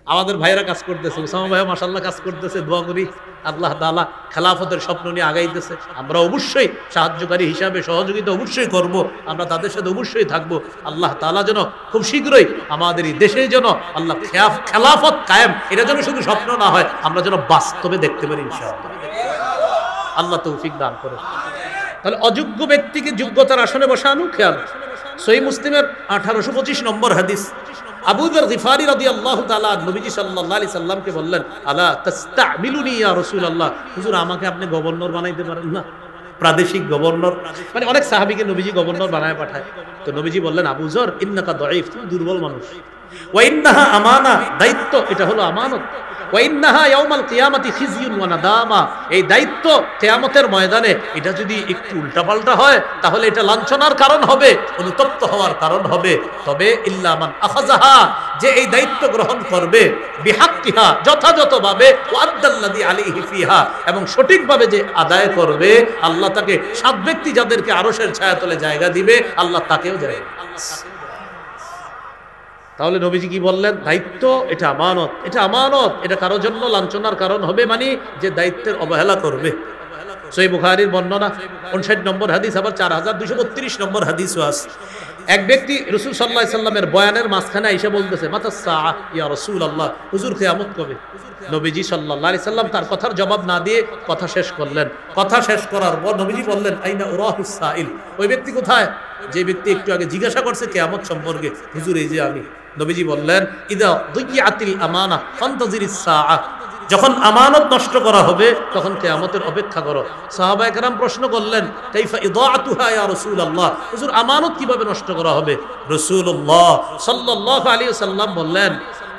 আমাদের ভাইরা কাজ করতেছে, ওসামা ভাই মাশাআল্লাহ কাজ করতেছে, দোয়া করি আল্লাহ তাআলা খেলাফতের স্বপ্ন নিয়ে আগাইতেছে। আমরা অবশ্যই সাহায্যকারী হিসাবে সহযোগিতা অবশ্যই করব, আমরা তাদের সাথে অবশ্যই থাকব। আল্লাহ তাআলা যেন খুব শীঘ্রই আমাদের এই দেশে যেন আল্লাহ খেলাফত কায়েম, এটা যেন শুধু স্বপ্ন না হয়, আমরা যেন বাস্তবে দেখতে পারি ইনশাআল্লাহ। আল্লাহ তৌফিক দান করে। তাহলে অযোগ্য ব্যক্তিকে যোগ্যতার আসনে বসানো খেয়াল। সহিহ মুসলিমের 1825 নম্বর হাদিস, আবু যর গিফারি রাদিয়াল্লাহু তাআলা নবীজি সাল্লাল্লাহু আলাইহি সাল্লামকে বললেন, আলা তাস্তামিলুনি ইয়া রাসূলুল্লাহ, হুজুর আমাকে আপনি গভর্নর বানাইতে পারেন না, প্রাদেশিক গভর্নর। মানে অনেক সাহাবীকে নবীজি গভর্নর বানায় পাঠায়। তো নবীজি বললেন, আবু যর ইন্নাকা দাঈফ, তুমি দুর্বল মানুষ। ওয়া ইন্নাহা আমানা, দায়িত্ব, এটা হলো আমানত। ওয়া ইন্নাহা ইয়াউমাল কিয়ামাতি খিজিয়ুন ওয়া নাদামা, এই দায়িত্ব কিয়ামতের ময়দানে এটা যদি একটু উল্টাপাল্টা হয় তাহলে এটা লাঞ্ছনার কারণ হবে, অনুতপ্ত হওয়ার কারণ হবে। তবে ইল্লা মান আখাযাহা, যে এই দায়িত্ব গ্রহণ করবে, বিহাক্কিহা, যথাযথভাবে, ওয়া আদ্দাল্লাযী আলাইহি ফিহা, এবং সঠিকভাবে যে আদায় করবে, আল্লাহ তাকে 7 ব্যক্তি যাদেরকে আরশের ছায়াতলে জায়গা দিবে, আল্লাহ তাকেও জায়গা। তাহলে নবীজি কি বললেন? দায়িত্ব এটা আমানত, এটা আমানত, এটা কারোর জন্য লাঞ্ছনার কারণ হবে, মানে যে দায়িত্বের অবহেলা করবে। সহিহ বুখারীর বর্ণনা 59 নম্বর হাদিস, আবার 4232 নম্বর হাদিসও আছে। এক ব্যক্তি রাসূল সাল্লাল্লাহু আলাইহি সাল্লামের বয়ানের মাঝখানে এসে বলতেছে, মাতাস সাআ ইয়া রাসূলুল্লাহ, হুজুর কিয়ামত কবে? নবীজি সাল্লাল্লাহু আলাইহি সাল্লাম তার কথার জবাব না দিয়ে কথা শেষ করলেন। কথা শেষ করার পর নবীজি বললেন, আইনা উরাহুস সাইল, ওই ব্যক্তি কোথায় যে ব্যক্তি একটু আগে জিজ্ঞাসা করছে কিয়ামত সম্পর্কে? হুজুর এই যে আমি। নবীজি বললেন, ইদা দুইয়াতিল আমানা ফান্তাজিরিস সাআ, যখন আমানত নষ্ট করা হবে তখন কিয়ামতের অপেক্ষা করো। সাহাবায়ে কেরাম প্রশ্ন করলেন, কাইফা ইদাআতুহা ইয়া রাসূলুল্লাহ, হুজুর আমানত কিভাবে নষ্ট করা হবে? রাসূলুল্লাহ সাল্লাল্লাহু আলাইহি ওয়াসাল্লাম বললেন,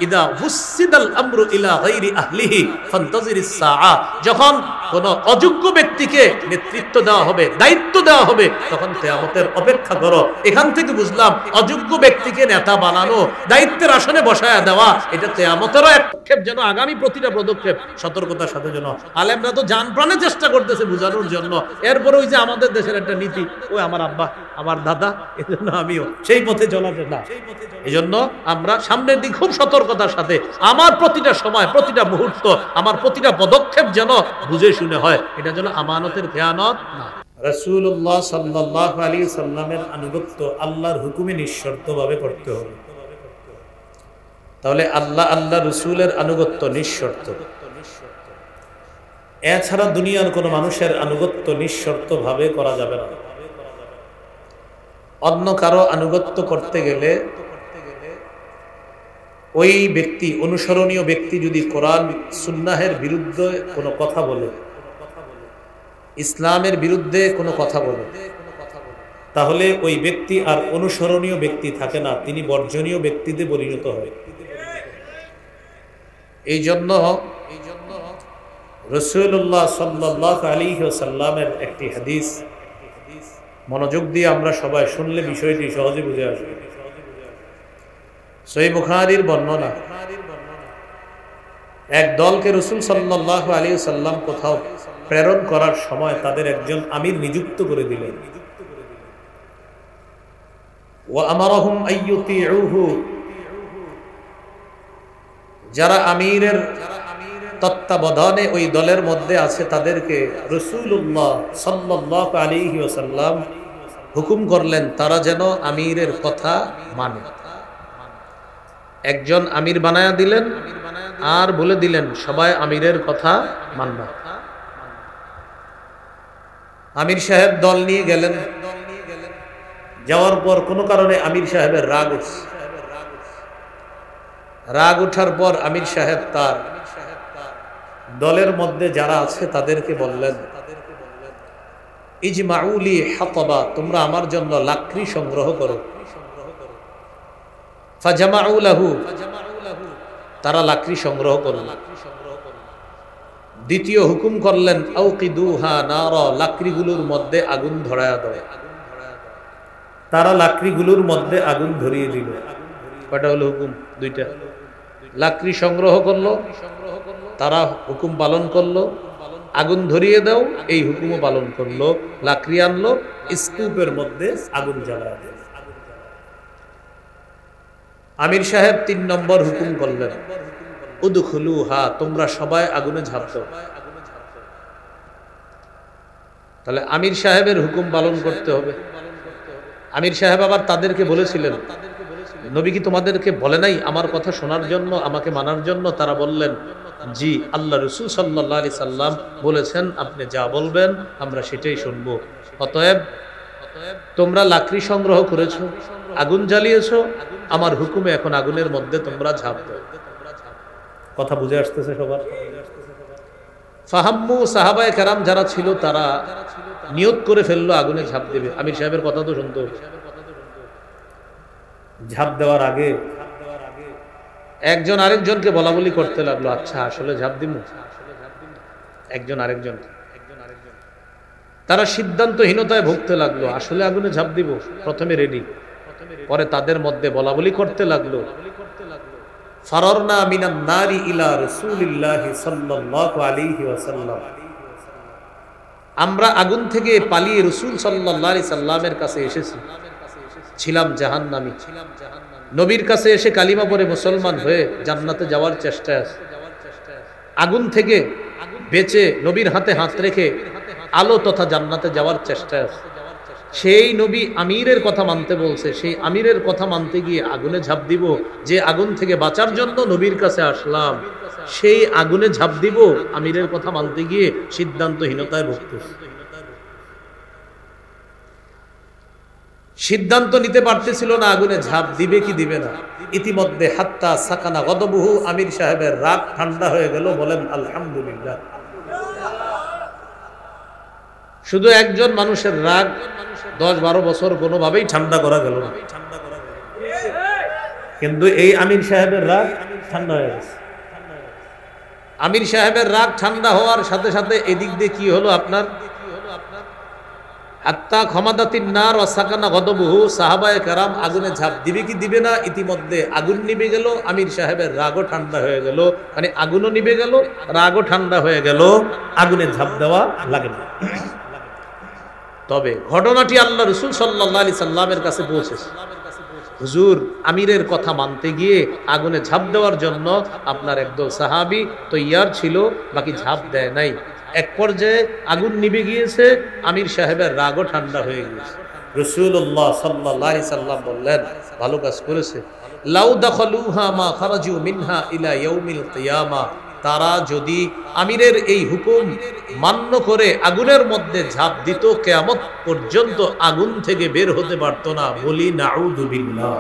ইদা হুসিদাল আমরু ইলা গায়রি আহলিহি ফান্তাজিরিস সাআ, যখন কোন অযোগ্য ব্যক্তিকে নেতৃত্ব দেওয়া হবে, দায়িত্ব দেওয়া হবে, তখন কিয়ামতের অপেক্ষা করো। এখান থেকে বুঝলাম অযোগ্য ব্যক্তিকে নেতা বানানো, দায়িত্বের আসনে বসায়া দেওয়া, এটা কিয়ামতেরও এক পদক্ষেপ, যেন আগামী প্রতিটা পদক্ষেপ সতর্কতার সাথে যেন। আলেমরা তো জান প্রাণে চেষ্টা করতেছে বোঝানোর জন্য, এরপরে ওই যে আমাদের দেশের একটা নীতি, ওই আমার আব্বা আমার দাদা, এজন্য আমিও সেই পথে চলাতে না। এই জন্য আমরা সামনের দিক খুব সতর্কতার সাথে, আমার প্রতিটা সময়, প্রতিটা মুহূর্ত, আমার প্রতিটা পদক্ষেপ যেন বুঝে শুনে হয়, এটা যেন আমানতের খেয়ানত না। রাসূলুল্লাহ সাল্লাল্লাহু আলাইহি সাল্লামের আনুগত্য আল্লাহর হুকুমে নিঃশর্তভাবে করতে হবে। তাহলে আল্লাহ রাসূলের আনুগত্য নিঃশর্ত, এছাড়া দুনিয়ার কোন মানুষের আনুগত্য নিঃশর্তভাবে করা যাবে না। অন্য কারো আনুগত্য করতে গেলে ওই ব্যক্তি, অনুসরণীয় ব্যক্তি যদি কোরআন সুন্নাহের বিরুদ্ধে কোনো কথা বলে, ইসলামের বিরুদ্ধে কোনো কথা বলে, তাহলে ওই ব্যক্তি আর অনুসরণীয় ব্যক্তি থাকে না, তিনি বর্জনীয় ব্যক্তিতে পরিণত হয়। এই জন্য রাসূলুল্লাহ সাল্লাল্লাহু আলাইহি ওয়াসাল্লামের একটি হাদিস মনোযোগ দিয়ে আমরা সবাই শুনলে বিষয়টি সহজে বুঝে আসবে। সহিহ বুখারীর বর্ণনা, এক দলকে রাসূল সাল্লাল্লাহু আলাইহি ওয়াসাল্লাম কোথাও প্রেরণ করার সময় তাদের একজন আমির নিযুক্ত করে দিলেন। ওয়া আমারহুম আইয়ুতিউহু, যারা আমিরের তত্ত্বাবধানে ওই দলের মধ্যে আছে তাদেরকে রাসূলুল্লাহ সাল্লাল্লাহু আলাইহি ওয়াসাল্লাম হুকুম করলেন তারা যেন আমিরের কথা মানে। একজন আমির বানায়া দিলেন আর বলে দিলেন সবাই আমিরের কথা মানবা। আমির সাহেব দল নিয়ে গেলেন, যাওয়ার পর কোনো কারণে আমির সাহেবের রাগ উঠছে। রাগ উঠার পর আমির সাহেব তার দলের মধ্যে যারা আছে তাদেরকে বললেন, ইজমাউলি হাতাবা, তোমরা আমার জন্য লাকড়ি সংগ্রহ করো। ফাজামাউ লাহু, তারা লাকড়ি সংগ্রহ করল। দ্বিতীয় হুকুম করলেন, আউকিদুহা নারা, লাকড়িগুলোর মধ্যে আগুন ধরায়া দাও। তারা লাকড়িগুলোর মধ্যে আগুন ধরিয়ে দিল। কয়টা হলো হুকুম? দুইটা। লাকড়ি সংগ্রহ করলো, তারা হুকুম পালন করলো, আগুন ধরিয়ে দাও এই হুকুমও পালন করলো। লাকড়ি আনলো, স্তূপের মধ্যে আগুন জ্বালায় দিল। আমির সাহেব 3 নম্বর হুকুম করলেন, উদখুলুহা, তোমরা সবাই আগুনে ঝাঁপ দাও। তাহলে আমির সাহেবের হুকুম পালন করতে হবে। আমির সাহেব আবার তাদেরকে বলেছিলেন, নবী কি তোমাদেরকে বলে নাই আমার কথা শোনার জন্য, আমাকে মানার জন্য? তারা বললেন, জি, আল্লাহ রাসূল সাল্লাল্লাহু আলাইহি সাল্লাম বলেছেন আপনি যা বলবেন আমরা সেটাই শুনবো। অতএব তোমরা লাকড়ি সংগ্রহ করেছো, আগুন জ্বালিয়েছো, আমার হুকুমে এখন আগুনের মধ্যে তোমরা ঝাঁপ দাও। কথা বুঝে আসতেছে সবার? ফাহাম্মু, সাহাবায়ে কেরাম যারা ছিল তারা নিয়ত করে ফেললো আগুনে ঝাঁপ দেবে। আমির সাহেবের কথা তো শুনতে হবে। ঝাঁপ দেওয়ার আগে একজন আরেকজনকে বলা বলি করতে লাগলো, আচ্ছা আসলে ঝাঁপ দিব? একজন আরেকজন, তারা সিদ্ধান্তহীনতায় ভুগতে লাগলো, আসলে আগুনে ঝাঁপ দিব? প্রথমে রেডি, পরে তাদের মধ্যে বলা বলি করতে লাগলো, ফারারনা মিনান নারি ইলা রাসূলিল্লাহি সাল্লাল্লাহু আলাইহি ওয়াসাল্লাম, আমরা আগুন থেকে পালিয়ে রাসূল সাল্লাল্লাহু আলাইহি সাল্লামের কাছে এসেছি, ছিলাম জাহান্নামী। নবীর কাছে এসে কালিমা পড়ে মুসলমান হয়ে জান্নাতে যাওয়ার চেষ্টায় আছে। আগুন থেকে বেঁচে নবীর হাতে হাত রেখে আলো তথা জান্নাতে যাওয়ার চেষ্টায় আছে। সেই নবী আমিরের কথা মানতে বলছে, সেই আমিরের কথা মানতে গিয়ে আগুনে ঝাঁপ দিব? যে আগুন থেকে বাঁচার জন্য নবীর কাছে আসলাম, সেই আগুনে ঝাঁপ দিব আমিরের কথা মানতে গিয়ে সিদ্ধান্তহীনতায় ভুগতেছি। সিদ্ধান্ত নিতে পারতেছিল না আগুনে ঝাঁপ দিবে কি দিবে না। ইতিমধ্যে হাত্তা সাকানা গদবহু, আমির সাহেবের রাগ ঠান্ডা হয়ে গেল। বলেন আলহামদুলিল্লাহ। শুধু একজন মানুষের রাগ 10-12 বছর কোনোভাবেই ঠান্ডা করা গেল না, কিন্তু এই আমির সাহেবের রাগ ঠান্ডা হয়ে গেছে। আমির সাহেবের রাগ ঠান্ডা হওয়ার সাথে সাথে এদিক দিয়ে কি হলো আপনার, হাত্তা খমাদাতিন নার ওয়া সাকানা গদবহু, সাহাবায়ে কেরাম আগুনে ঝাঁপ দিবে কি দিবে না, ইতিমধ্যে আগুন নিভে গেল, আমির সাহেবের রাগও ঠান্ডা হয়ে গেল। মানে আগুনও নিভে গেল, রাগও ঠান্ডা হয়ে গেল, আগুনে ঝাঁপ দেওয়া লাগে না। তবে ঘটনাটি আল্লাহ রাসূল সাল্লাল্লাহু আলাইহি সাল্লামের কাছে পৌঁছেছে। হুজুর, আমিরের কথা মানতে গিয়ে আগুনে ঝাঁপ দেওয়ার জন্য আপনার একদল সাহাবী তৈয়ার ছিল, বাকি ঝাঁপ দেয় নাই। এক পর্যায়ে আগুন নিভে গিয়েছে, আমির সাহেবের রাগও ঠান্ডা হয়ে গিয়েছে। রাসূলুল্লাহ সাল্লাল্লাহু আলাইহি সাল্লাম বললেন, ভালো কাজ করেছে। লাউ দাখালুহা মা খারাজু মিনহা ইলা ইয়াউমিল কিয়ামা, তারা যদি আমিরের এই হুকুম মান্য করে আগুনের মধ্যে ঝাঁপ দিত, কিয়ামত পর্যন্ত আগুন থেকে বের হতে পারত না। বলি নাউযু বিল্লাহ।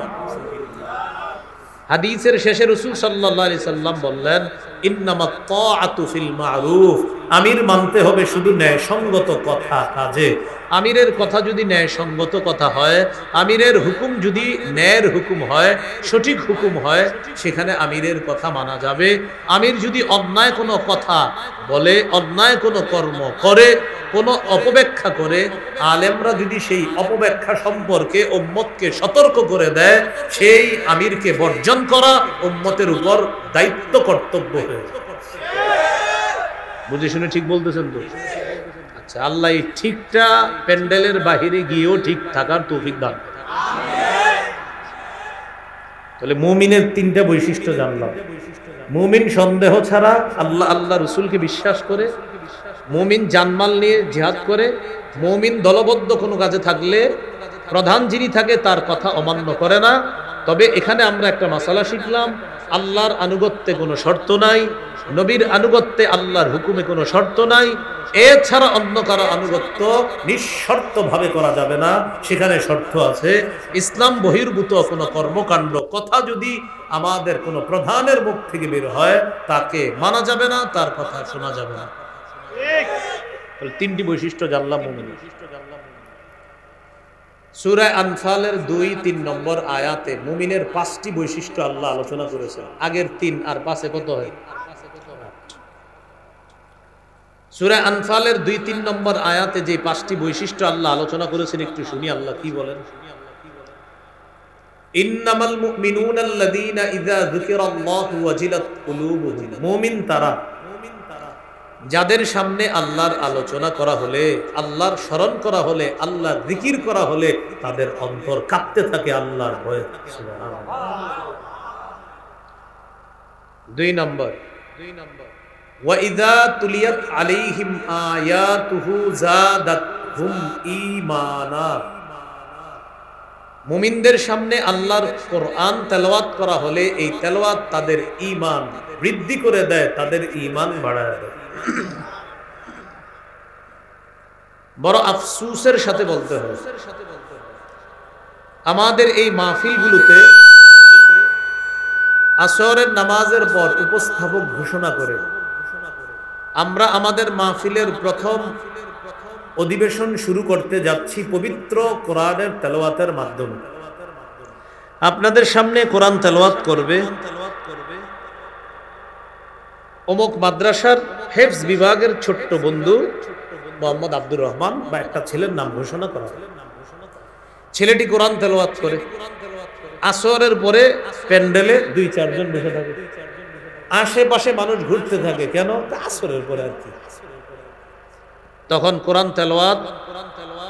হাদিসের শেষে রাসূল সাল্লাল্লাহু আলাইহি সাল্লাম বললেন, ইন্নামাত তাআতু ফিল মা'রুফ, আমির মানতে হবে শুধু ন্যায়সঙ্গত কথা কাজে। আমিরের কথা যদি ন্যায়সঙ্গত কথা হয়, আমিরের হুকুম যদি ন্যায়ের হুকুম হয়, সঠিক হুকুম হয়, সেখানে আমিরের কথা মানা যাবে। আমির যদি অন্যায় কোনো কথা বলে, অন্যায় কোনো কর্ম করে, কোনো অপব্যাখ্যা করে, আলেমরা যদি সেই অপব্যাখ্যা সম্পর্কে উম্মতকে সতর্ক করে দেয়, সেই আমিরকে বর্জন করা উম্মতের উপর দায়িত্ব কর্তব্য হয়ে যায়। বুঝে শুনে ঠিক বলতেছেন তো? আচ্ছা, আল্লাহ এই ঠিকটা প্যান্ডেলের বাহিরে গিয়েও ঠিক থাকার তৌফিক দান। তাহলে মুমিনের 3টা বৈশিষ্ট্য জানলাম। মুমিন সন্দেহ ছাড়া আল্লাহ আল্লাহ রসুলকে বিশ্বাস করে, মুমিন জানমাল নিয়ে জিহাদ করে, মুমিন দলবদ্ধ কোনো কাজে থাকলে প্রধান যিনি থাকে তার কথা অমান্য করে না। তবে এখানে আমরা একটা মাসালা শিখলাম, আল্লাহর আনুগত্যে কোনো শর্ত নাই, নবীর আনুগত্যে আল্লাহর হুকুমে কোনো শর্ত নাই। এছাড়া অন্য কারো আনুগত্য নিঃশর্তভাবে করা যাবে না, সেখানে শর্ত আছে। ইসলাম বহির্ভূত কোনো কর্মকাণ্ড কথা যদি আমাদের কোনো প্রধানের মুখ থেকে বের হয়, তাকে মানা যাবে না, তার কথা শোনা যাবে না। 3টি বৈশিষ্ট্য জানলাম মুমিনের। সূরা আনফালের 2-3 নম্বর আয়াতে মুমিনের 5টি বৈশিষ্ট্য আল্লাহ আলোচনা করেছেন। আগের 3 আর 5 কত হয়? সূরা আনফালের 2-3 নম্বর আয়াতে যে 5টি বৈশিষ্ট্য আল্লাহ আলোচনা করেছেন, একটু শুনি আল্লাহ কি বলেন। ইন্নামাল মুমিনুনাল্লাযীনা ইযা যুকিরাল্লাহু ওয়াজিলাত কুলুবুহুম, মুমিন তারা যাদের সামনে আল্লাহর আলোচনা করা হলে, আল্লাহর স্মরণ করা হলে, আল্লাহর জিকির করা হলে তাদের অন্তর কাঁপতে থাকে আল্লাহর ভয়ে। সুবহানাল্লাহ। দুই নম্বর, ওয়াইদা তুলিয়াত আলাইহিম আয়াতুহু যাদাতহুম ঈমানা। মুমিনদের সামনে আল্লাহর কোরআন তেলাওয়াত করা হলে এই তেলাওয়াত তাদের ঈমান বৃদ্ধি করে দেয়, তাদের ঈমান বাড়ায় দেয়। বড় আফসোসের সাথে বলতে হয়, আমাদের এই মাহফিলগুলোতে আসরের নামাজের পর উপস্থাপক ঘোষণা করে আমরা আমাদের মাহফিলের প্রথম অধিবেশন শুরু করতে যাচ্ছি পবিত্র কোরআনের তেলাওয়াতের মাধ্যমে। আপনাদের সামনে কোরআন তেলাওয়াত করবে অমুক মাদ্রাসার হেফজ বিভাগের ছোট্ট বন্ধু মোহাম্মদ আব্দুর রহমান, বা একটা ছেলের নাম ঘোষণা করা হয়। ছেলেটি কোরআন তেলাওয়াত করে, আসরের পরে প্যান্ডেলে 2-4 জন বসে থাকে, আশেপাশে মানুষ ঘুরতে থাকে। কেন? আসরের পরে আর কি। তখন কোরআন তেলাওয়াত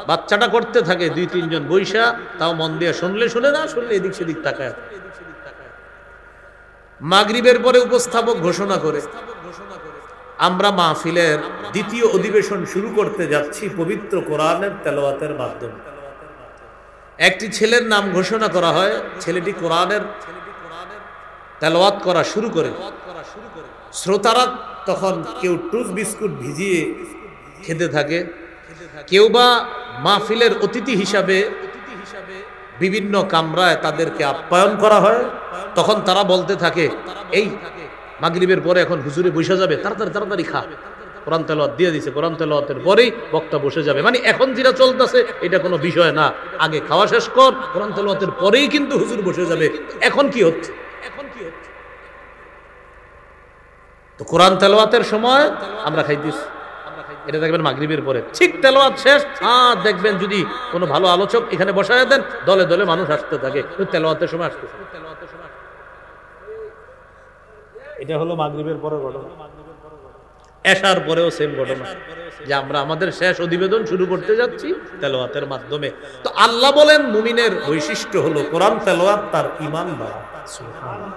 বাচ্চাটা করতে থাকে, 2-3 জন বইসা, তাও মন দিয়ে শুনলে শুনে, না শুনলে এদিক সেদিক তাকায়। মাগরিবের পরে উপস্থাপক ঘোষণা করে আমরা মাহফিলের দ্বিতীয় অধিবেশন শুরু করতে যাচ্ছি পবিত্র কোরআনের তেলাওয়াতের মাধ্যমে। একটি ছেলের নাম ঘোষণা করা হয়, ছেলেটি কোরআনের তেলাওয়াত করা শুরু করে। শ্রোতারা তখন কেউ টুস বিস্কুট ভিজিয়ে খেতে থাকে, কেউ বা মাহফিলের অতিথি হিসাবে বিভিন্ন কামরায় তাদেরকে আপ্যায়ন করা হয়। তখন তারা বলতে থাকে, এই মাগরিবের পরে এখন হুজুরে বসে যাবে, তাড়াতাড়ি তাড়াতাড়ি খা, কোরআন তেলাওয়াত দিয়ে দিছে, কোরআন তেলাওয়াতের পরেই বক্তা বসে যাবে। মানে এখন যেটা চলতেছে এটা কোনো বিষয় না, আগে খাওয়া শেষ কর, কোরআন তেলাওয়াতের পরেই কিন্তু হুজুর বসে যাবে। এখন কি হচ্ছে? তো কোরআন তেলাওয়াতের সময় আমরা খাইতেছি, এটা দেখবেন মাগরিবের পরে। ঠিক তেলাওয়াত শেষ, দেখবেন যদি কোনো ভালো আলোচক এখানে বসায় দেন, দলে দলে মানুষ আসতে থাকে, তেলাওয়াতের সময় আসতেছে। এটা হলো মাগরিবের পরে ঘটনা। এশার পরেও সেম ঘটনা, যে আমরা আমাদের শেষ অধিবেদন শুরু করতে যাচ্ছি তেলাওয়াতের মাধ্যমে। তো আল্লাহ বলেন মুমিনের বৈশিষ্ট্য হলো কোরআন তেলাওয়াত তার ঈমান বাড়ায়। সুবহানাল্লাহ।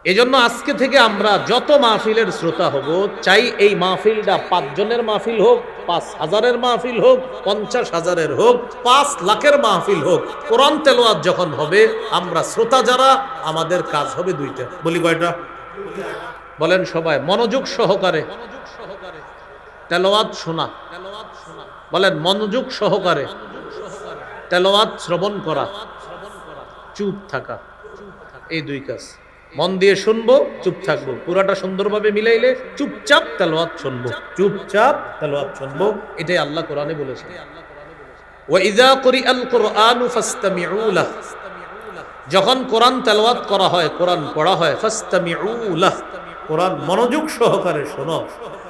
এজন্য আজকে থেকে আমরা যত মাহফিলের শ্রোতা হব, চাই এই মাহফিলটা 5 জনের মাহফিল হোক, 5,000-এর মাহফিল হোক, 50,000-এর হোক, 5 লাখের মাহফিল হোক, কোরআন তেলাওয়াত যখন হবে আমরা শ্রোতা যারা, আমাদের কাজ হবে 2টা। বলি কয়টা? বলেন সবাই, মনোযোগ সহকারে তেলাওয়াত শোনা। বলেন মনোযোগ সহকারে তেলাওয়াত শ্রবণ করা, চুপ থাকা। এই 2 কাজ। মন দিয়ে শুনবো, চুপ থাকবো। পুরাটা সুন্দরভাবে মিলাইলে চুপচাপ তেলাওয়াত শুনবো, চুপচাপ তেলাওয়াত শুনবো। এটাই আল্লাহ কোরআনে বলেছেন, ওয়াইযা কুরিআল কুরআনু ফাসতামিউ লাহ। যখন কোরআন তেলাওয়াত করা হয়, কোরআন পড়া হয়, ফাসতামিউ লাহ, কোরআন মনোযোগ সহকারে শোনো।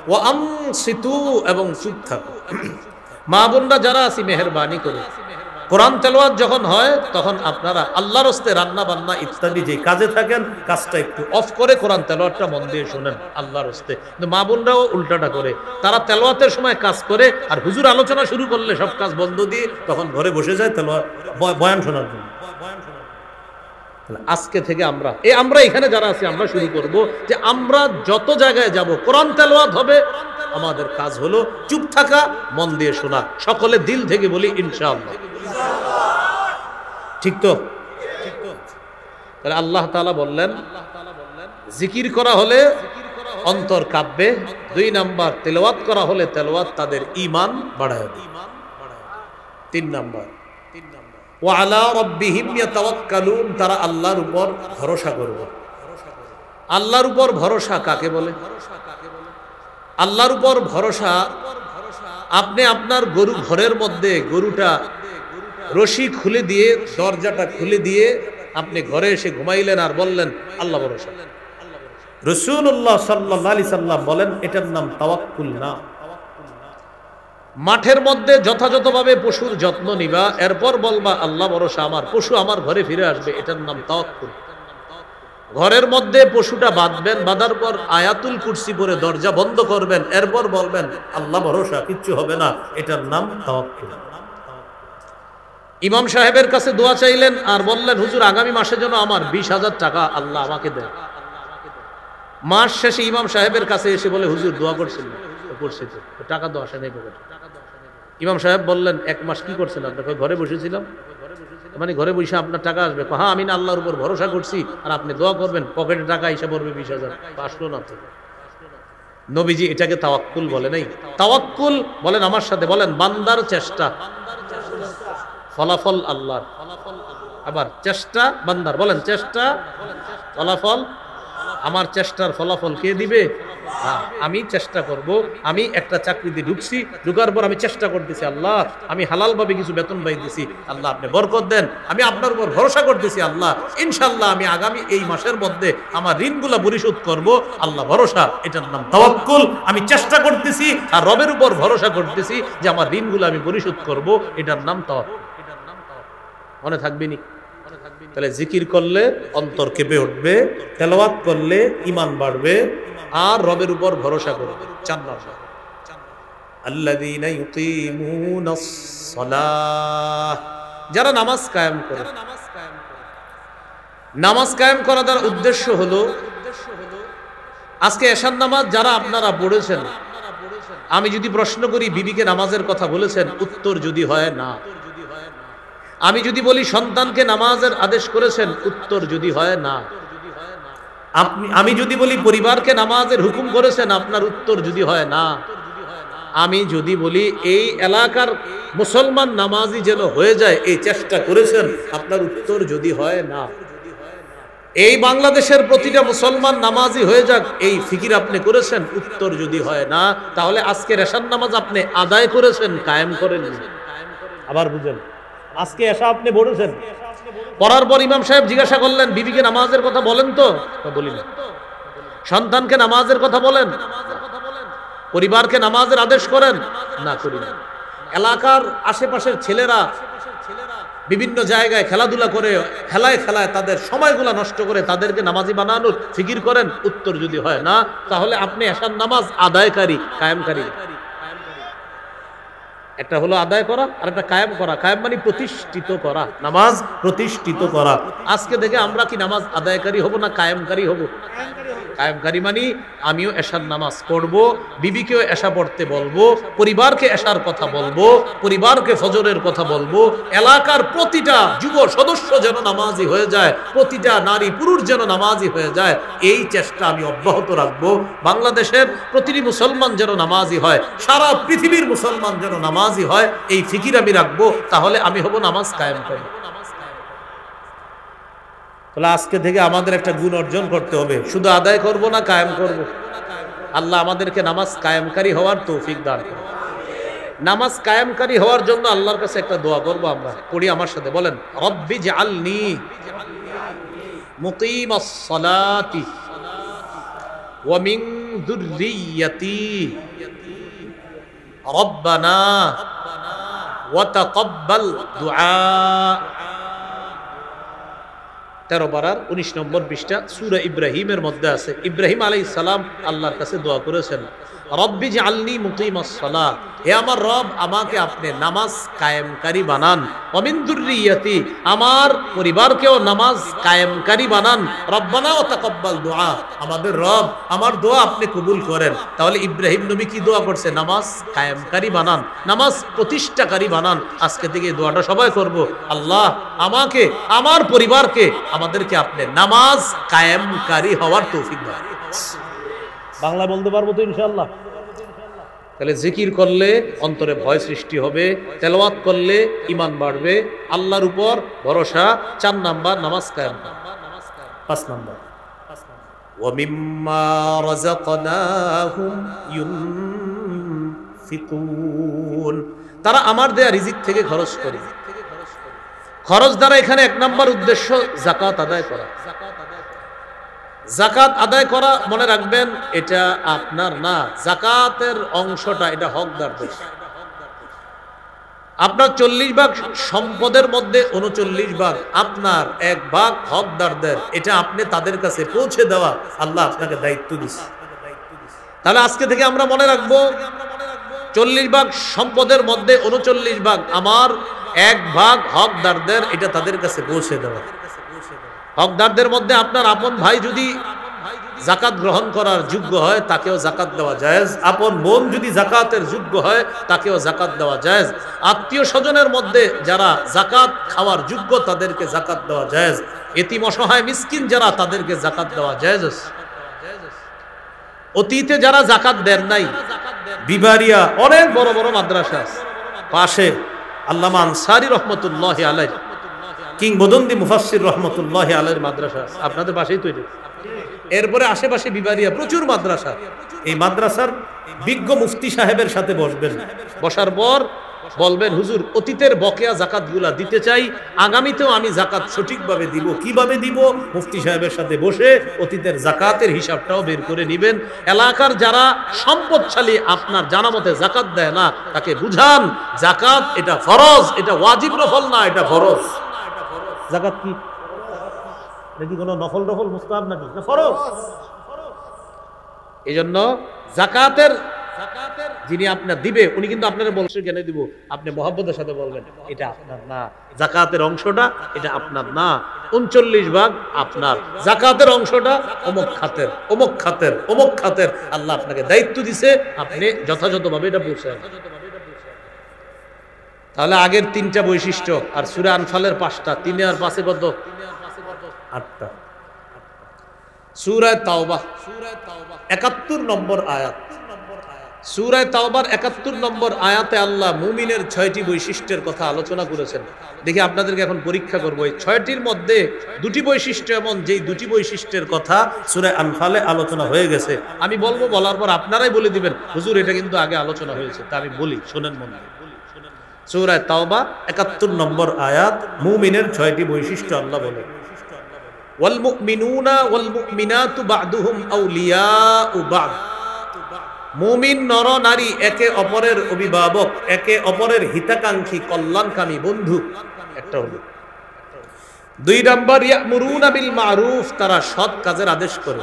ওয়া আমসিতু, এবং চুপ থাকো। মা বোনরা যারা আছি মেহেরবানি করে কোরআন তেলাওয়াত যখন হয় তখন আপনারা আল্লাহর রাস্তে রান্না বান্না ইত্যাদি যে কাজে থাকেন, কাজটা একটু অফ করে কোরআন তেলাওয়াতটা মন দিয়ে শুনেন আল্লাহর রাস্তে। কিন্তু মা বোনরাও উল্টাটা করে, তারা তেলাওয়াতের সময় কাজ করে আর হুজুর আলোচনা শুরু করলে সব কাজ বন্ধ দিয়ে তখন ঘরে বসে যায় তেলাওয়াত বয়ান শোনার জন্য। আজকে থেকে আমরা এখানে যারা আছি আমরা শুরু করব যে আমরা যত জায়গায় যাব কোরআন তেলাওয়াত হবে, আমাদের কাজ হলো চুপ থাকা, মন দিয়ে শোনা। সকলে দিল থেকে বলি ইনশাআল্লাহ। ঠিক তো? তাহলে আল্লাহ তাআলা বললেন জিকির করা হলে অন্তর কাঁপবে। 2 নাম্বার, তেলাওয়াত করা হলে তেলাওয়াত তাদের ঈমান বাড়ায় দেবে। 3 নাম্বার, ওয়া আলা রাব্বিহিম ইয়াতাওয়াক্কালুন, তারা আল্লাহর উপর ভরসা করবে। আল্লাহর উপর ভরসা কাকে বলে? আল্লাহর উপর ভরসা, আপনি আপনার গরু ঘরের মধ্যে গরুটা রশি খুলে দিয়ে, দরজাটা খুলে দিয়ে আপনি ঘরে এসে ঘুমাইলেন আর বললেন আল্লাহ ভরসা। রাসূলুল্লাহ সাল্লাল্লাহু আলাইহি সাল্লাম বলেন এটার নাম তাওয়াক্কুল না। মাঠের মধ্যে যথাযথভাবে পশুর যত্ন নিবা, এরপর বলবা আল্লাহ ভরসা, আমার পশু আমার ঘরে ফিরে আসবে, এটার নাম তাওয়াক্কুল। ঘরের মধ্যে পশুটা বাঁধবেন, বাঁধার পর আয়াতুল কুরসি পড়ে দরজা বন্ধ করবেন, এরপর বলবেন আল্লাহ ভরসা, কিচ্ছু হবে না, এটার নাম তাওয়াক্কুল। ইমাম সাহেবের কাছে দোয়া চাইলেন আর বললেন, হুজুর আগামী মাসের জন্য আমার 20,000 টাকা আল্লাহ আমাকে দেন। মাস শেষে ইমাম সাহেবের কাছে এসে বলে, হুজুর দোয়া করছেন? করছি তো, টাকা তো আসে নাই পকেটে। ইমাম সাহেব বললেন, 1 মাস কি করছেন আপনাকে? ঘরে বসেছিলাম। মানে ঘরে বসে আপনার টাকা আসবে? হ্যাঁ, আমি না আল্লাহর উপর ভরসা করছি, আর আপনি দোয়া করবেন পকেটে টাকা এসে পড়বে 20,000। আসলো না তো। নবীজি এটাকে তাওয়াক্কুল বলে নাই। তাওয়াক্কুল বলেন আমার সাথে, বলেন বান্দার চেষ্টা, ফলাফল আল্লাহর। আবার চেষ্টা বান্দার, বলেন চেষ্টা, ফলাফল আমার। চেষ্টার ফলাফল কে দিবে? আমি চেষ্টা করব। আমি একটা চাকরিতে ঢুকছি, ঢুকার পর আমি চেষ্টা করতেছি, আল্লাহ আমি হালাল ভাবে কিছু বেতন পাইতেছি, আল্লাহ আপনি বরকত দেন। আমি আপনার উপর ভরসা করতেছি, আল্লাহ ইনশাআল্লাহ আমি আগামী এই মাসের মধ্যে আমার ঋণগুলো পরিশোধ করব। আল্লাহ ভরসা, এটার নাম তাওয়াক্কুল। আমি চেষ্টা করতেছি আর রবের উপর ভরসা করতেছি যে আমার ঋণগুলো আমি পরিশোধ করব, এটার নাম তাওয়াক্কুল। মনে থাকবে নি? তাহলে জিকির করলে অন্তর কেঁপে উঠবে, তেলাওয়াত করলে ঈমান বাড়বে, আর রবের উপর ভরসা করবে। 4 নম্বর, আল্লাযীনা ইউকিমুনাস সালাহ, যারা নামাজ কায়েম করে। নামাজ কায়েম করা দ্বারা উদ্দেশ্য হলো, আজকে এশার নামাজ যারা আপনারা পড়েছেন, আমি যদি প্রশ্ন করি বিবিকে নামাজের কথা বলেছেন? উত্তর যদি হয় না। আমি যদি বলি সন্তানকে নামাজের আদেশ করেছেন? উত্তর যদি হয় না। আমি যদি বলি পরিবারকে নামাজের হুকুম করেছেন? আপনার উত্তর যদি হয় না। আমি যদি বলি এই এলাকার মুসলমান নামাজি যেন হয়ে যায় এই চেষ্টা করেছেন? আপনার উত্তর যদি হয় না। এই বাংলাদেশের প্রতিটা মুসলমান নামাজি হয়ে যাক এই ফিকির আপনি করেছেন? উত্তর যদি হয় না, তাহলে আজকে এশার নামাজ আপনি আদায় করেছেন, কায়েম করেন। আবার বুঝেন, আজকে এশা আপনি পড়েছেন, পড়ার পর ইমাম সাহেব জিজ্ঞাসা করলেন, বিবিকে নামাজের কথা বলেন তো? বলি না। সন্তানকে নামাজের কথা বলেন? পরিবারকে নামাজের আদেশ করেন? না, করি না। এলাকার আশেপাশের ছেলেরা বিভিন্ন জায়গায় খেলাধুলা করে, খেলায় খেলায় তাদের সময়গুলা নষ্ট করে তাদেরকে নামাজি বানানোর ফিকির করেন? উত্তর যদি হয় না, তাহলে আপনি এশার নামাজ আদায়কারী, কায়েমকারী। একটা হলো আদায় করা, আর একটা কায়েম করা। কায়েম মানে প্রতিষ্ঠিত করা, নামাজ প্রতিষ্ঠিত করা। আজকে থেকে আমরা কি নামাজ আদায়কারী হব না কায়েমকারী হব? কায়েমকারী মানে আমিও এশার নামাজ পড়ব, বিবিকেও এশা পড়তে বলবো, পরিবারকে এশার কথা বলবো, পরিবারকে ফজরের কথা বলবো, এলাকার প্রতিটা যুব সদস্য যেন নামাজি হয়ে যায়, প্রতিটা নারী পুরুষ যেন নামাজি হয়ে যায়, এই চেষ্টা আমি অব্যাহত রাখবো। বাংলাদেশের প্রতিটি মুসলমান যেন নামাজি হয়, সারা পৃথিবীর মুসলমান যেন নামাজি হয়, এই ফিকির আমি রাখবো। তাহলে আমি হব নামাজ কায়েমকারী। তাহলে আজকে থেকে আমাদের একটা গুণ অর্জন করতে হবে, শুধু আদায় করব না, কায়েম করব। আল্লাহ আমাদেরকে নামাজ কায়েমকারী হওয়ার তৌফিক দান করুন। নামাজ কায়েমকারী হওয়ার জন্য আল্লাহর কাছে একটা দোয়া করব, আমরা পড়ি আমার সাথে, বলেন রব্বি জাআলনি মুকিমাস সালাতি ওয়া মিন যুররিয়্যাতি রব্বানা ওয়া তাকাব্বাল দুআ। 13 পারার 19 নম্বর পৃষ্ঠা সূরা ইব্রাহিমের মধ্যে আছে। ইব্রাহিম আলাইহিস সালাম আল্লাহর কাছে দোয়া করেছেন, রব্বি জাআলনি মুকিমাস সালাহ, হে আমার রব আমাকে আপনি নামাজ কায়েমকারী বানান, ওয়া মিন যুররিয়্যাতি, আমার পরিবারকেও নামাজ কায়েমকারী বানান, রব্বানা ওয়া তাকাব্বাল দুআ, আমাদের রব আমার দোয়া আপনি কবুল করেন। তাহলে ইব্রাহিম নবী কি দোয়া করছে? নামাজ কায়েমকারী বানান, নামাজ প্রতিষ্ঠাকারী বানান। আজকে থেকে এই দোয়াটা সবাই করব, আল্লাহ আমাকে, আমার পরিবারকে, আমাদেরকে আপনি নামাজ কায়েমকারী হওয়ার তৌফিক দান। বাংলা বলতে পারবো তো ইনশাআল্লাহ? তাহলে জিকির করলে অন্তরে ভয় সৃষ্টি হবে, তেলাওয়াত করলে ঈমান বাড়বে, আল্লাহর উপর ভরসা। 4 নাম্বার, নামাজ কায়েম করা। 5 নাম্বার, ওয়া মিম্মা রাযাকনাহুম ইউনফিকুন, তারা আমার দেয়া রিজিক থেকে খরচ করে। খরচ দ্বারা এখানে 1 নাম্বার উদ্দেশ্য যাকাত আদায় করা। যাকাত আদায় করা, মনে রাখবেন এটা আপনার না, যাকাতের অংশটা এটা হকদারদের। আপনার 40 ভাগ সম্পদের মধ্যে 39 ভাগ আপনার, 1 ভাগ হকদারদের। এটা আপনি তাদের কাছে পৌঁছে দেওয়া আল্লাহ আপনাকে দায়িত্ব দিয়েছে। তাহলে আজকে থেকে আমরা মনে রাখবো 40 ভাগ সম্পদের মধ্যে 39 ভাগ আমার এক ভাগ হকদারদের এটা তাদের কাছে পৌঁছে দেওয়া। হকদারদের মধ্যে আপনার আপন ভাই যদি যাকাত গ্রহণ করার যোগ্য হয় তাকেও যাকাত দেওয়া জায়েজ, আপন বোন যদি যাকাতের যোগ্য হয় তাকেও যাকাত দেওয়া জায়েজ, আত্মীয় স্বজনের মধ্যে যারা যাকাত খাওয়ার যোগ্য তাদেরকে যাকাত দেওয়া জায়েজ, এতিম অসহায় মিসকিন যারা তাদেরকে যাকাত দেওয়া জায়েজ। অতীতে যারা যাকাত দেন নাই, বিবারিয়া অনেক বড় বড় মাদ্রাসা পাশে আল্লামা আনসারী রহমতুল্লাহি আলাইহি, কিংবদন্তি মুফাসসির রহমতুল্লাহি আলাইহির মাদ্রাসা আপনাদের পাশেই তৈরি। এরপরে আশেপাশে বিবারিয়া প্রচুর মাদ্রাসা। এই মাদ্রাসার বিজ্ঞ মুফতি সাহেবের সাথে বসবেন, বসার পর বলবেন হুজুর অতীতের বকেয়া যাকাতগুলা দিতে চাই, আগামীতেও আমি যাকাত সঠিকভাবে দিব, কিভাবে দিব? মুফতি সাহেবের সাথে বসে অতীতের যাকাতের হিসাবটাও বের করে নেবেন। এলাকার যারা সম্পদশালী আপনার জানা মতে যাকাত দেয় না তাকে বুঝান যাকাত এটা ফরজ, এটা ওয়াজিব নফল না, এটা ফরজ। যাকাত কি নাকি কোনো নফল নফল মুস্তাহাব নাকি না ফরজ? এই জন্য যাকাতের যিনি আপনার দিবে উনি কিন্তু আপনারা বলছে কেন দিব, আপনি মহব্বতের সাথে বলবেন এটা আপনার না, যাকাতের অংশটা এটা আপনার না, 39 ভাগ আপনার, যাকাতের অংশটা অমুক খাতের অমুক খাতের অমুক খাতের। আল্লাহ আপনাকে দায়িত্ব দিছে, আপনি যথাযথভাবে এটা পৌঁছান। তাহলে আগের 3টা বৈশিষ্ট্য আর সূরা আনফালের 5টা, 3 আর 5 কত? 8টা। সূরা তাওবা 71 নম্বর আয়াত। সূরা তাওবার 71 নম্বর আয়াতে আল্লাহ মুমিনের 6টি বৈশিষ্ট্যের কথা আলোচনা করেছেন। দেখি আপনাদেরকে এখন পরীক্ষা করব, এই 6টির মধ্যে 2টি বৈশিষ্ট্য এমন যেই 2টি বৈশিষ্ট্যের কথা সূরা আনফালে আলোচনা হয়ে গেছে। আমি বলবো, বলার পর আপনারাই বলে দিবেন হুজুর এটা কিন্তু আগে আলোচনা হয়েছে। তা আমি বলি, শোনেন মনে। সূরা তাওবা 71 নম্বর আয়াত, মুমিনের 6টি বৈশিষ্ট্য আল্লাহ বলেন, ওয়াল মুমিনুনা ওয়াল মুমিনাতু বা'দুহুম আউলিয়াউ বা'দ। মুমিন নর নারী একে অপরের অভিভাবক, একে অপরের হিতাকাঙ্ক্ষী, কল্যাণকামী বন্ধু। একটা হলো। 2 নাম্বার ইয়ামুরুনা বিল মারুফ, তারা সৎ কাজের আদেশ করে।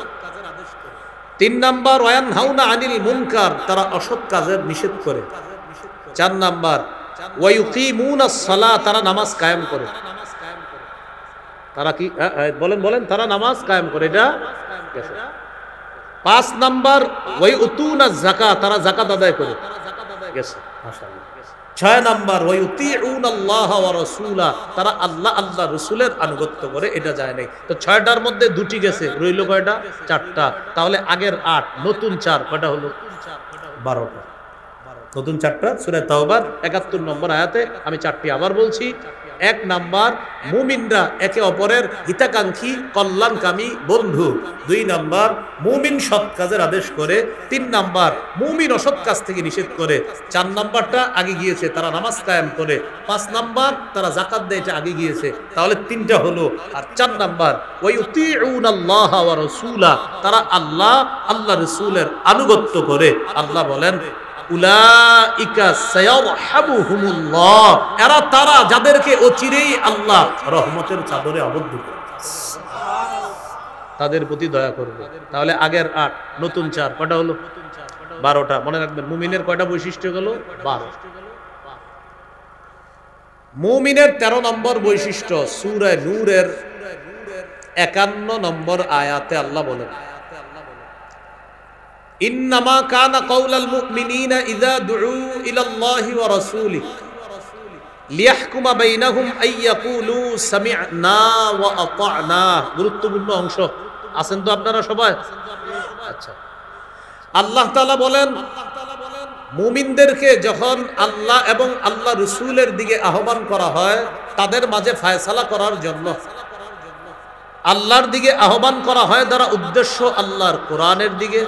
3 নাম্বার ওয়ায়ানহাউনা আনিল মুনকার, তারা অসৎ কাজের নিষেধ করে। 4 নাম্বার ওয়ায়ুকিমুনাস সালাহ, তারা নামাজ কায়েম করে। তারা কি বলেন তারা নামাজ কায়েম করে, এটা গেছে। 5 নাম্বার ওয়ায়ুতুনাজ যাকাত, তারা যাকাত আদায় করে, গেছে মাশাআল্লাহ। 6 নাম্বার ওয়ায়ুতিউনাল্লাহ ওয়া রাসূলা, তারা আল্লাহ আল্লাহ রাসূলের আনুগত্য করে, এটা যায় নাই। তো 6টার মধ্যে 2টি গেছে, রইল কয়টা? 4টা। তাহলে আগের 8, নতুন 4, কয়টা হলো? 12টা। নতুন 4টা সূরা তাওবার 71 নম্বর আয়াতে। আমি 4টি আবার বলছি। 1 নাম্বার মুমিনরা একে অপরের হিতাকাঙ্ক্ষী, কল্যাণকামী বন্ধু। 2 নাম্বার মুমিন সৎ কাজের আদেশ করে। 3 নাম্বার মুমিন অসৎ কাজ থেকে নিষেধ করে। 4 নাম্বারটা আগে গিয়েছে, তারা নামাজ কায়েম করে। 5 নাম্বার তারা যাকাত দেয়, এটা আগে গিয়েছে। তাহলে 3টা হলো। আর 4 নাম্বার ওয়ায়ুতিউনাল্লাহ ওয়া রাসূলা, তারা আল্লাহ আল্লাহ রাসূলের আনুগত্য করে। আল্লাহ বলেন উলাইকা সায়ারহামুহুমুল্লাহ, এরা তারা যাদেরকে অচিরেই আল্লাহ রহমতের চাদরে আবদ্ধ করবে, তাদের প্রতি দয়া করবে। তাহলে আগের 8, নতুন 4, কয়টা হলো? 12টা। মনে রাখবেন মুমিনের কয়টা বৈশিষ্ট্য হলো? 12। মুমিনের 13 নম্বর বৈশিষ্ট্য সূরা নূরের 51 নম্বর আয়াতে আল্লাহ বলেন, ইন্নামা কানা কাউলাল মুমিনিনা ইযা দুউ ইলাল্লাহি ওয়া রাসূলিহি লিয়াহকুমা বাইনাহুম আইয়াকুলু সামি'না ওয়া আতা'না। গুরুত্বপূর্ণ অংশ। আছেন তো আপনারা সবাই? আচ্ছা। আল্লাহ তাআলা বলেন মুমিনদেরকে যখন আল্লাহ এবং আল্লাহ রাসূলের দিকে আহ্বান করা হয়, তাদের মাঝে ফয়সালা করার জন্য আল্লাহর দিকে আহ্বান করা হয়, দ্বারা উদ্দেশ্য আল্লাহর কোরআনের দিকে।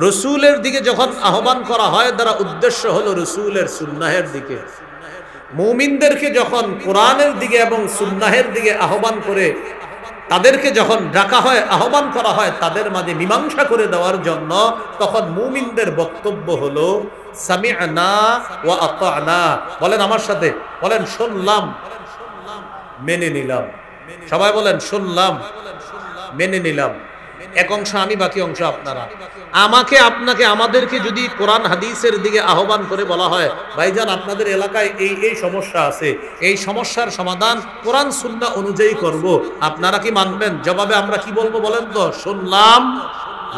রসুলের দিকে যখন আহ্বান করা হয়, দ্বারা উদ্দেশ্য হলো রসুলের সুন্নাহের দিকে। মুমিনদেরকে যখন কোরআনের দিকে এবং সুন্নাহের দিকে আহ্বান করে, তাদেরকে যখন ডাকা হয়, আহ্বান করা হয় তাদের মাঝে মীমাংসা করে দেওয়ার জন্য, তখন মুমিনদের বক্তব্য হলো সামি'না ওয়া আতা'না। বলেন আমার সাথে, বলেন শুনলাম, মেনে নিলাম। সবাই বলেন শুনলাম, মেনে নিলাম। এক অংশ আমি, বাকি অংশ আপনারা। আমাকে, আপনাকে, আমাদেরকে যদি কোরআন হাদিসের দিকে আহ্বান করে বলা হয়, ভাইজান আপনাদের এলাকায় এই এই সমস্যা আছে, এই সমস্যার সমাধান কোরআন সুন্নাহ অনুযায়ী করব, আপনারা কি মানবেন? জবাবে আমরা কি বলবো বলেন তো? শুনলাম,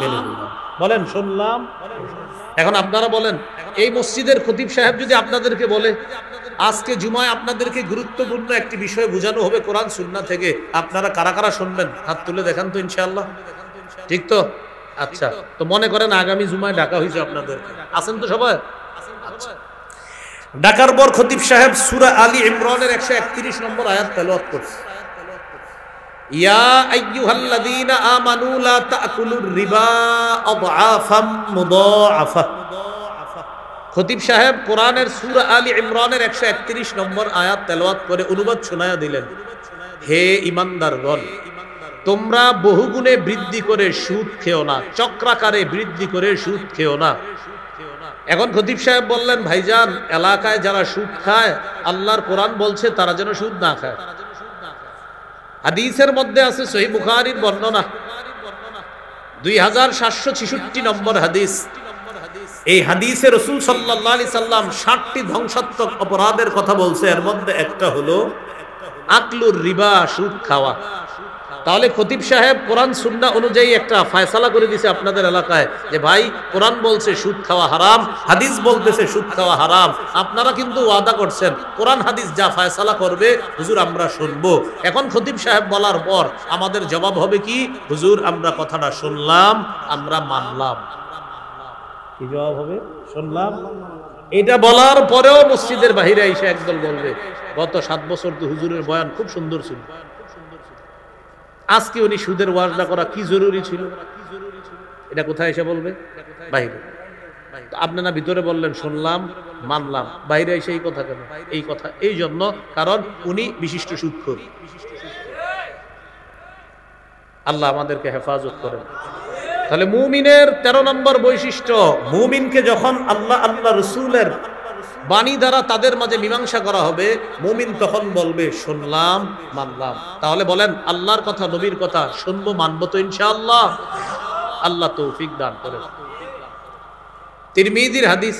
মেনে নিলাম। বলেন শুনলাম। এখন আপনারা বলেন, এই মসজিদের খতিব সাহেব যদি আপনাদেরকে বলে আজকে জুমায় আপনাদেরকে গুরুত্বপূর্ণ একটি বিষয় বোঝানো হবে কোরআন সুন্নাহ থেকে, আপনারা কারা কারা শুনবেন? হাত তুলে দেখান তো ইনশাআল্লাহ। ঠিক তো? আচ্ছা, তো মনে করেন আগামী জুমায় ডাকা হয়েছে আপনাদের, আছেন তো সবাই? আচ্ছা, ডাকার পর খতিব সাহেব সূরা আলী ইমরানের 131 নম্বর আয়াত তেলাওয়াত করছে, ইয়া আইয়ুহাল্লাযীনা আমানু লা তাকুলুর রিবা আদআফাম মুদাআফা। খতিব সাহেব কোরআনের সূরা আলী ইমরানের 131 নম্বর আয়াত তেলাওয়াত করে অনুবাদ শোনায়া দিলেন, হে ঈমানদারগণ, তোমরা বহুগুণে বৃদ্ধি করে সুদ খেও না, চক্রাকারে বৃদ্ধি করে সুদ খেও না। এখন খতিব সাহেব বললেন, ভাইজান এলাকায় যারা সুদ খায় আল্লাহর কোরআন বলছে তারা যেন সুদ না খায়। হাদিসের মধ্যে আছে, সহিহ বুখারীর বর্ণনা 2766 নম্বর হাদিস। এই হাদিসে রাসূল সাল্লাল্লাহু আলাইহি সাল্লাম 60টি ধ্বংসাত্মক অপরাধের কথা বলছে, এর মধ্যে একটা হলো আকলুর রিবা, সুদ খাওয়া। তাহলে খতিব সাহেব কোরআন সুন্নাহ অনুযায়ী একটা ফয়সালা করে দিয়েছে আপনাদের এলাকায় যে ভাই কোরআন বলছে সুদ খাওয়া হারাম, হাদিস বলতেছে সুদ খাওয়া হারাম, আপনারা কিন্তু ওয়াদা করছেন কোরআন হাদিস যা ফয়সালা করবে হুজুর আমরা শুনবো। এখন খতিব সাহেব বলার পর আমাদের জবাব হবে কি? হুজুর আমরা কথাটা শুনলাম, আমরা মানলাম। কি জবাব হবে? শুনলাম। এটা বলার পরেও মসজিদের বাহিরে এসে একদল বলবে গত 7 বছর তো হুজুরের বয়ান খুব সুন্দর ছিল, আজকে উনি সুদের ওয়াজটা করা কি জরুরি ছিল। এটা কোথায় এসে বলবে? বাইরে। আপনারা ভিতরে বললেন শুনলাম, মানলাম, বাইরে এসে এই কথা কেন? এই কথা এই জন্য কারণ উনি বিশিষ্ট সুদখোর। আল্লাহ আমাদেরকে হেফাজত করেন। তাহলে মুমিনের 13 নম্বর বৈশিষ্ট্য, মুমিনকে যখন আল্লাহ আল্লাহ রাসূলের বাণী দ্বারা তাদের মাঝে মীমাংসা করা হবে, মুমিন তখন বলবে শুনলাম, মানলাম। তাহলে বলেন আল্লাহর কথা, নবীর কথা শুনবো, মানবো তো ইনশাআল্লাহ? আল্লাহ তৌফিক দান করেন। তিরমিজির হাদিস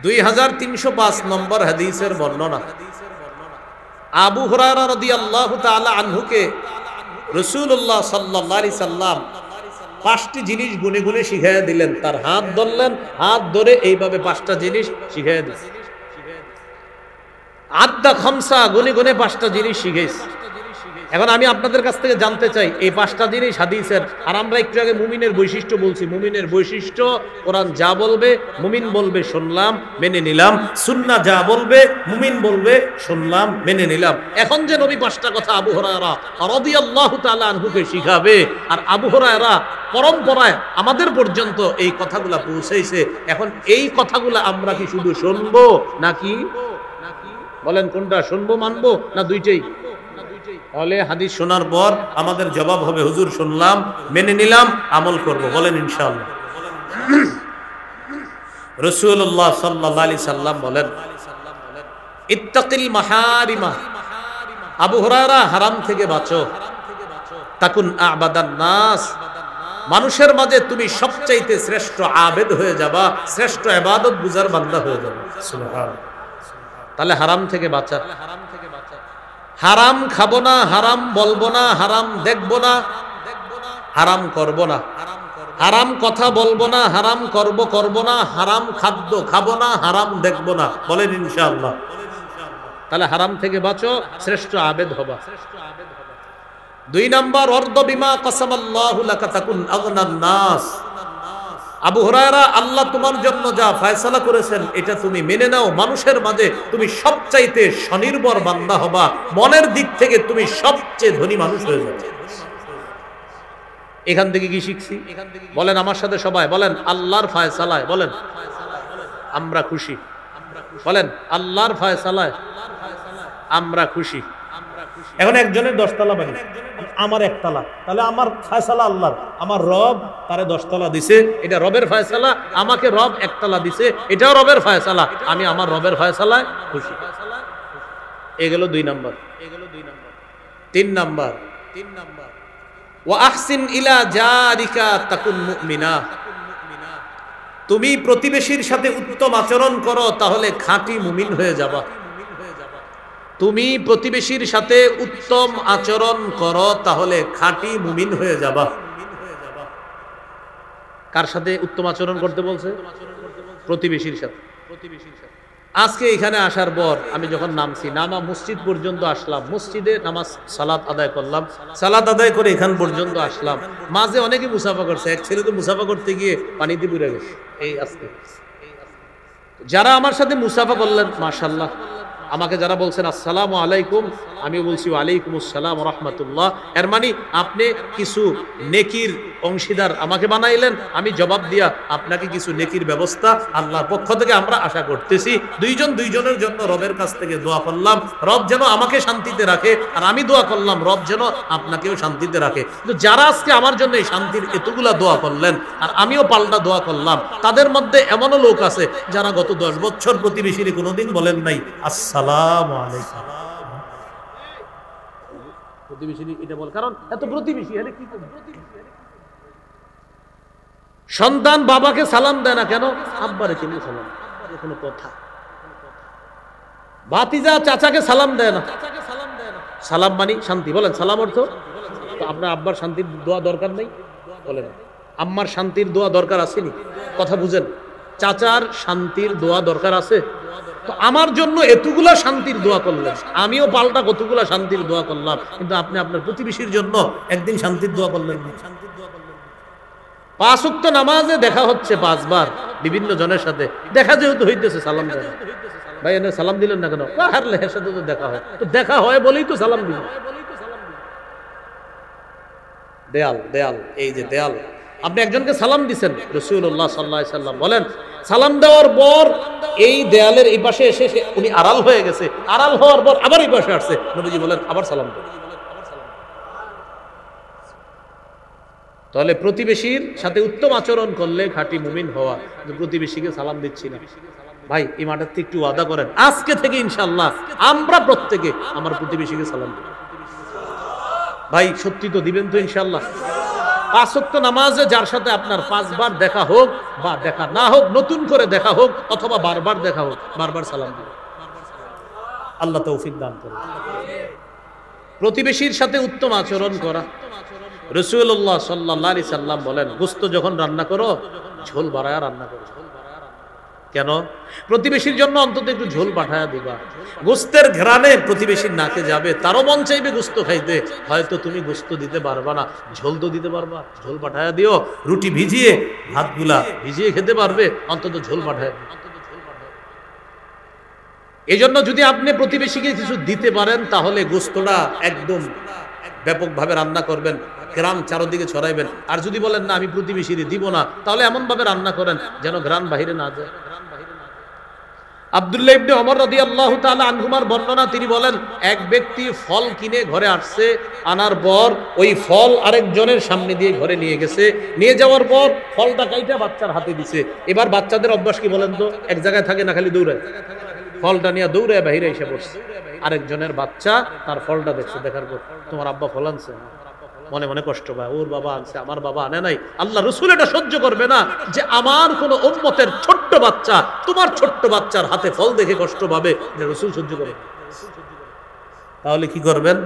2305 নম্বর হাদিসের বর্ণনা, আবু হুরায়রা রাদিয়াল্লাহু তাআলা আনহুকে রাসূলুল্লাহ সাল্লাল্লাহু আলাইহি সাল্লাম 5টি জিনিস গুনে গুনে শিখাইয়া দিলেন। তার হাত ধরলেন, হাত ধরে এইভাবে 5টা জিনিস শিখাইয়া দিলেন। আদ্দা খামসা, গুনে গুনে 5টা জিনিস শিখাইছে। এখন আমি আপনাদের কাছ থেকে জানতে চাই এই 5টা জিনিস হাদিসের, আর আমরা একটু আগে মুমিনের বৈশিষ্ট্য বলছি, মুমিনের বৈশিষ্ট্য কোরআন যা বলবে মুমিন বলবে শুনলাম, মেনে নিলাম। সুন্নাহ যা বলবে মুমিন বলবে শুনলাম, মেনে নিলাম। এখন যে নবী 5টা কথা আবু হুরায়রা রাদিয়াল্লাহু তাআলা আনহুকে শিখাবে, আর আবু হুরায়রা পরম্পরায় আমাদের পর্যন্ত এই কথাগুলা পৌঁছাইছে, এখন এই কথাগুলা আমরা কি শুধু শুনবো নাকি বলেন কোনটা? শুনবো, মানবো না দুইটাই? তাহলে হাদিস শোনার পর আমাদের জবাব হবে হুজুর শুনলাম, মেনে নিলাম, আমল করব। বলেন ইনশাআল্লাহ। রাসূলুল্লাহ সাল্লাল্লাহু আলাইহি সাল্লাম বলেন, ইত্তাকিল মাহারিমা, আবু হুরায়রা হারাম থেকে বাঁচো, তাকুন আবাদান নাস, মানুষের মাঝে তুমি সবচাইতে শ্রেষ্ঠ আবেদ হয়ে যাবা, শ্রেষ্ঠ ইবাদত গুজার বান্দা হয়ে যাবে। সুবহানাল্লাহ। তাহলে হারাম থেকে বাঁচা, হারাম খাবো না, হারাম বলবো না, হারাম দেখবো না, হারাম করবো না, হারাম কথা বলবো না, হারাম করবো না, হারাম খাদ্য খাবো না, হারাম দেখবো না। বলেন ইনশাআল্লাহ। তাহলে হারাম থেকে বাঁচো, শ্রেষ্ঠ আবেদ হবা। 2 নাম্বার, অর্দ বিমা কাসামাল্লাহু লাকা তাকুন আগনান নাস, আবু হুরায়রা আল্লাহ তোমার জন্য যা ফয়সালা করেছেন এটা তুমি মেনে নাও, মানুষের মাঝে তুমি সবচাইতে স্বনির্ভর বান্দা হবা, মনের দিক থেকে তুমি সবচেয়ে ধনী মানুষ হয়ে যাবে। এখান থেকে কি শিখছি? বলেন আমার সাথে সবাই বলেন, আল্লাহর ফয়সালায় বলেন আমরা খুশি। বলেন আল্লাহর ফয়সালায় আমরা খুশি। এখন একজনের 10 তলা বাড়ি, আমার 1 তলা, তাহলে আমার ফয়সালা আল্লাহর, আমার রব তারে 10 তলা দিছে, এটা রবের ফয়সালা, আমাকে রব 1 তলা দিছে, এটাও রবের ফয়সালা, আমি আমার রবের ফয়সালায় খুশি। এ গেল 2 নাম্বার। 3 নাম্বার, ওয়া আহসিন ইলা জারিকা তাকুন মুমিনা, তুমি প্রতিবেশীর সাথে উত্তম আচরণ করো তাহলে খাঁটি মুমিন হয়ে যাবা। তুমি প্রতিবেশীর সাথে উত্তম আচরণ করো তাহলে খাঁটি মুমিন হয়ে যাবা। কার সাথে উত্তম আচরণ করতে বলছে? প্রতিবেশীর সাথে। আজকে এখানে আসার পর আমি যখন নামছি, নামা মসজিদ পর্যন্ত আসলাম, মসজিদে নামাজ সালাত আদায় করলাম, সালাত আদায় করে এখান পর্যন্ত আসলাম। মাঝে অনেকে মুসাফা করছে, এক ছেলে তো মুসাফা করতে গিয়ে পানিতে পুড়ে গেছে। এই আজকে যারা আমার সাথে মুসাফা করলেন মাশাআল্লাহ, আমাকে যারা বলছেন আসসালামু আলাইকুম, আমি বলছি ওয়ালাইকুম আসসালাম ওয়া রাহমাতুল্লাহ, এর মানে আপনি কিছু নেকির অংশীদার আমাকে বানাইলেন, আমি জবাব দিয়া আপনাকে কিছু নেকির ব্যবস্থা আল্লাহর পক্ষ থেকে আমরা আশা করতেছি। দুইজন দুইজনের জন্য রবের কাছ থেকে দোয়া করলাম, রব যেন আমাকে শান্তিতে রাখে, আর আমি দোয়া করলাম রব যেন আপনাকেও শান্তিতে রাখে। কিন্তু যারা আজকে আমার জন্য এই শান্তির এতগুলা দোয়া করলেন আর আমিও পাল্টা দোয়া করলাম, তাদের মধ্যে এমনও লোক আছে যারা গত 10 বছর প্রতিবেশীর কোনোদিন বলেন নাই আসসালামু আলাইকুম। প্রতিবেশী এটা বল, কারণ এত প্রতিবেশী আরে কি করবে? সন্তান বাবাকে সালাম দেয় না কেন? আব্বারে কেমনি সালাম, কোনো কথা। ভাতিজা চাচাকে সালাম দেয় না, সালাম মানি শান্তি, বলেন সালাম অর্থ। তো আপনার আব্বার শান্তির দোয়া দরকার নেই? বলেন আম্মার শান্তির দোয়া দরকার আসেনি? কথা বুঝেন, চাচার শান্তির দোয়া দরকার আছে? তো আমার জন্য এতগুলা শান্তির দোয়া করলেন, আমিও পাল্টা কতগুলা শান্তির দোয়া করলাম, কিন্তু আপনি আপনার প্রতিবেশীর জন্য একদিন শান্তির দোয়া করলেন না। 5 ওয়াক্ত নামাজে দেখা হচ্ছে 5 বার বিভিন্ন জনের সাথে, দেখা যেহেতু হইতেছে সালাম দেন, ভাই এনে সালাম দিলেন না কেন? আর লেহের সাথে তো দেখা হয়, তো দেখা হয় বলেই তো সালাম দিল। দেয়াল দেয়াল, এই যে দেয়াল, আপনি একজনকে সালাম দিচ্ছেন, রাসূলুল্লাহ সাল্লাল্লাহু আলাইহি সাল্লাম বলেন সালাম দেওয়ার পর এই দেয়ালের এই পাশে এসে উনি আড়াল হয়ে গেছে, আড়াল হওয়ার পর আবার এই পাশে আসছে, নবীজি বলেন আবার সালাম দেন। তাহলে প্রতিবেশীর সাথে উত্তম আচরণ করলে খাঁটি মুমিন হওয়া। কিন্তু প্রতিবেশীকে সালাম দিচ্ছি না। ভাই এই মাঠের থেকে একটু ওয়াদা করেন, আজকে থেকে ইনশাআল্লাহ আমরা প্রত্যেকে আমার প্রতিবেশীকে সালাম দেব। ভাই সত্যি তো দিবেন তো ইনশাআল্লাহ? 5 ওয়াক্ত নামাজে যার সাথে আপনার 5 বার দেখা হোক বা দেখা না হোক, নতুন করে দেখা হোক অথবা বারবার দেখা হোক, বারবার সালাম দিন। আল্লাহ তৌফিক দান করুন। প্রতিবেশীর সাথে উত্তম আচরণ করা। রাসূলুল্লাহ সাল্লাল্লাহু আলাইহি সাল্লাম বলেন গোশত যখন রান্না করো ঝোল বাড়ায়া রান্না করো। কেন? প্রতিবেশীর জন্য অন্তত একটু ঝোল পাঠায়া দিবা। গোশতের ঘ্রাণে প্রতিবেশীর নাকে যাবে, তারও মন চাইবে গোশত খাইতে, হয়তো তুমি গোশত দিতে পারবা না, ঝোল তো দিতে পারবা, ঝোল পাঠায়া দিও। রুটি ভিজিয়ে ভাতগুলা ভিজিয়ে খেতে পারবে, অন্তত ঝোল পাঠায়। এই জন্য যদি আপনি প্রতিবেশীকে কিছু দিতে পারেন তাহলে গোশতটা একদম ব্যাপকভাবে রান্না করবেন, গ্রাম চারদিকে ছড়াইবেন। আর যদি বলেন না আমি প্রতিবেশীরে দিব না, তাহলে এমন ভাবে রান্না করেন যেন গ্রাম বাহিরে না যায়। আব্দুল্লাহ ইবনে ওমর রাদিয়াল্লাহু তাআলা আনহুমার বর্ণনা, তিনি বলেন এক ব্যক্তি ফল কিনে ঘরে আসছে, আনার পর ওই ফল আরেকজনের সামনে দিয়ে ঘরে নিয়ে গেছে, নিয়ে যাওয়ার পর ফলটা কাইটা বাচ্চার হাতে দিছে। এবার বাচ্চাদের অভ্যাস কি বলেন তো? এক জায়গায় থাকে না, খালি দৌড়ায়, ফলটা নিয়ে দৌড়ায় বাহিরে এসে পড়ছে। আরেকজনের বাচ্চা তার ফলটা দেখছে, দেখার পর তোমার আব্বা ফল আনছে, মনে মনে কষ্ট পায়, ওর বাবা আনছে আমার বাবা আনে নাই। আল্লাহ রাসূল এটা সহ্য করবে না যে আমার কোন উম্মতের ছোট্ট বাচ্চা তোমার ছোট্ট বাচ্চার হাতে ফল দেখে কষ্ট পাবে, এটা রাসূল সহ্য করে। তাহলে কি করবেন?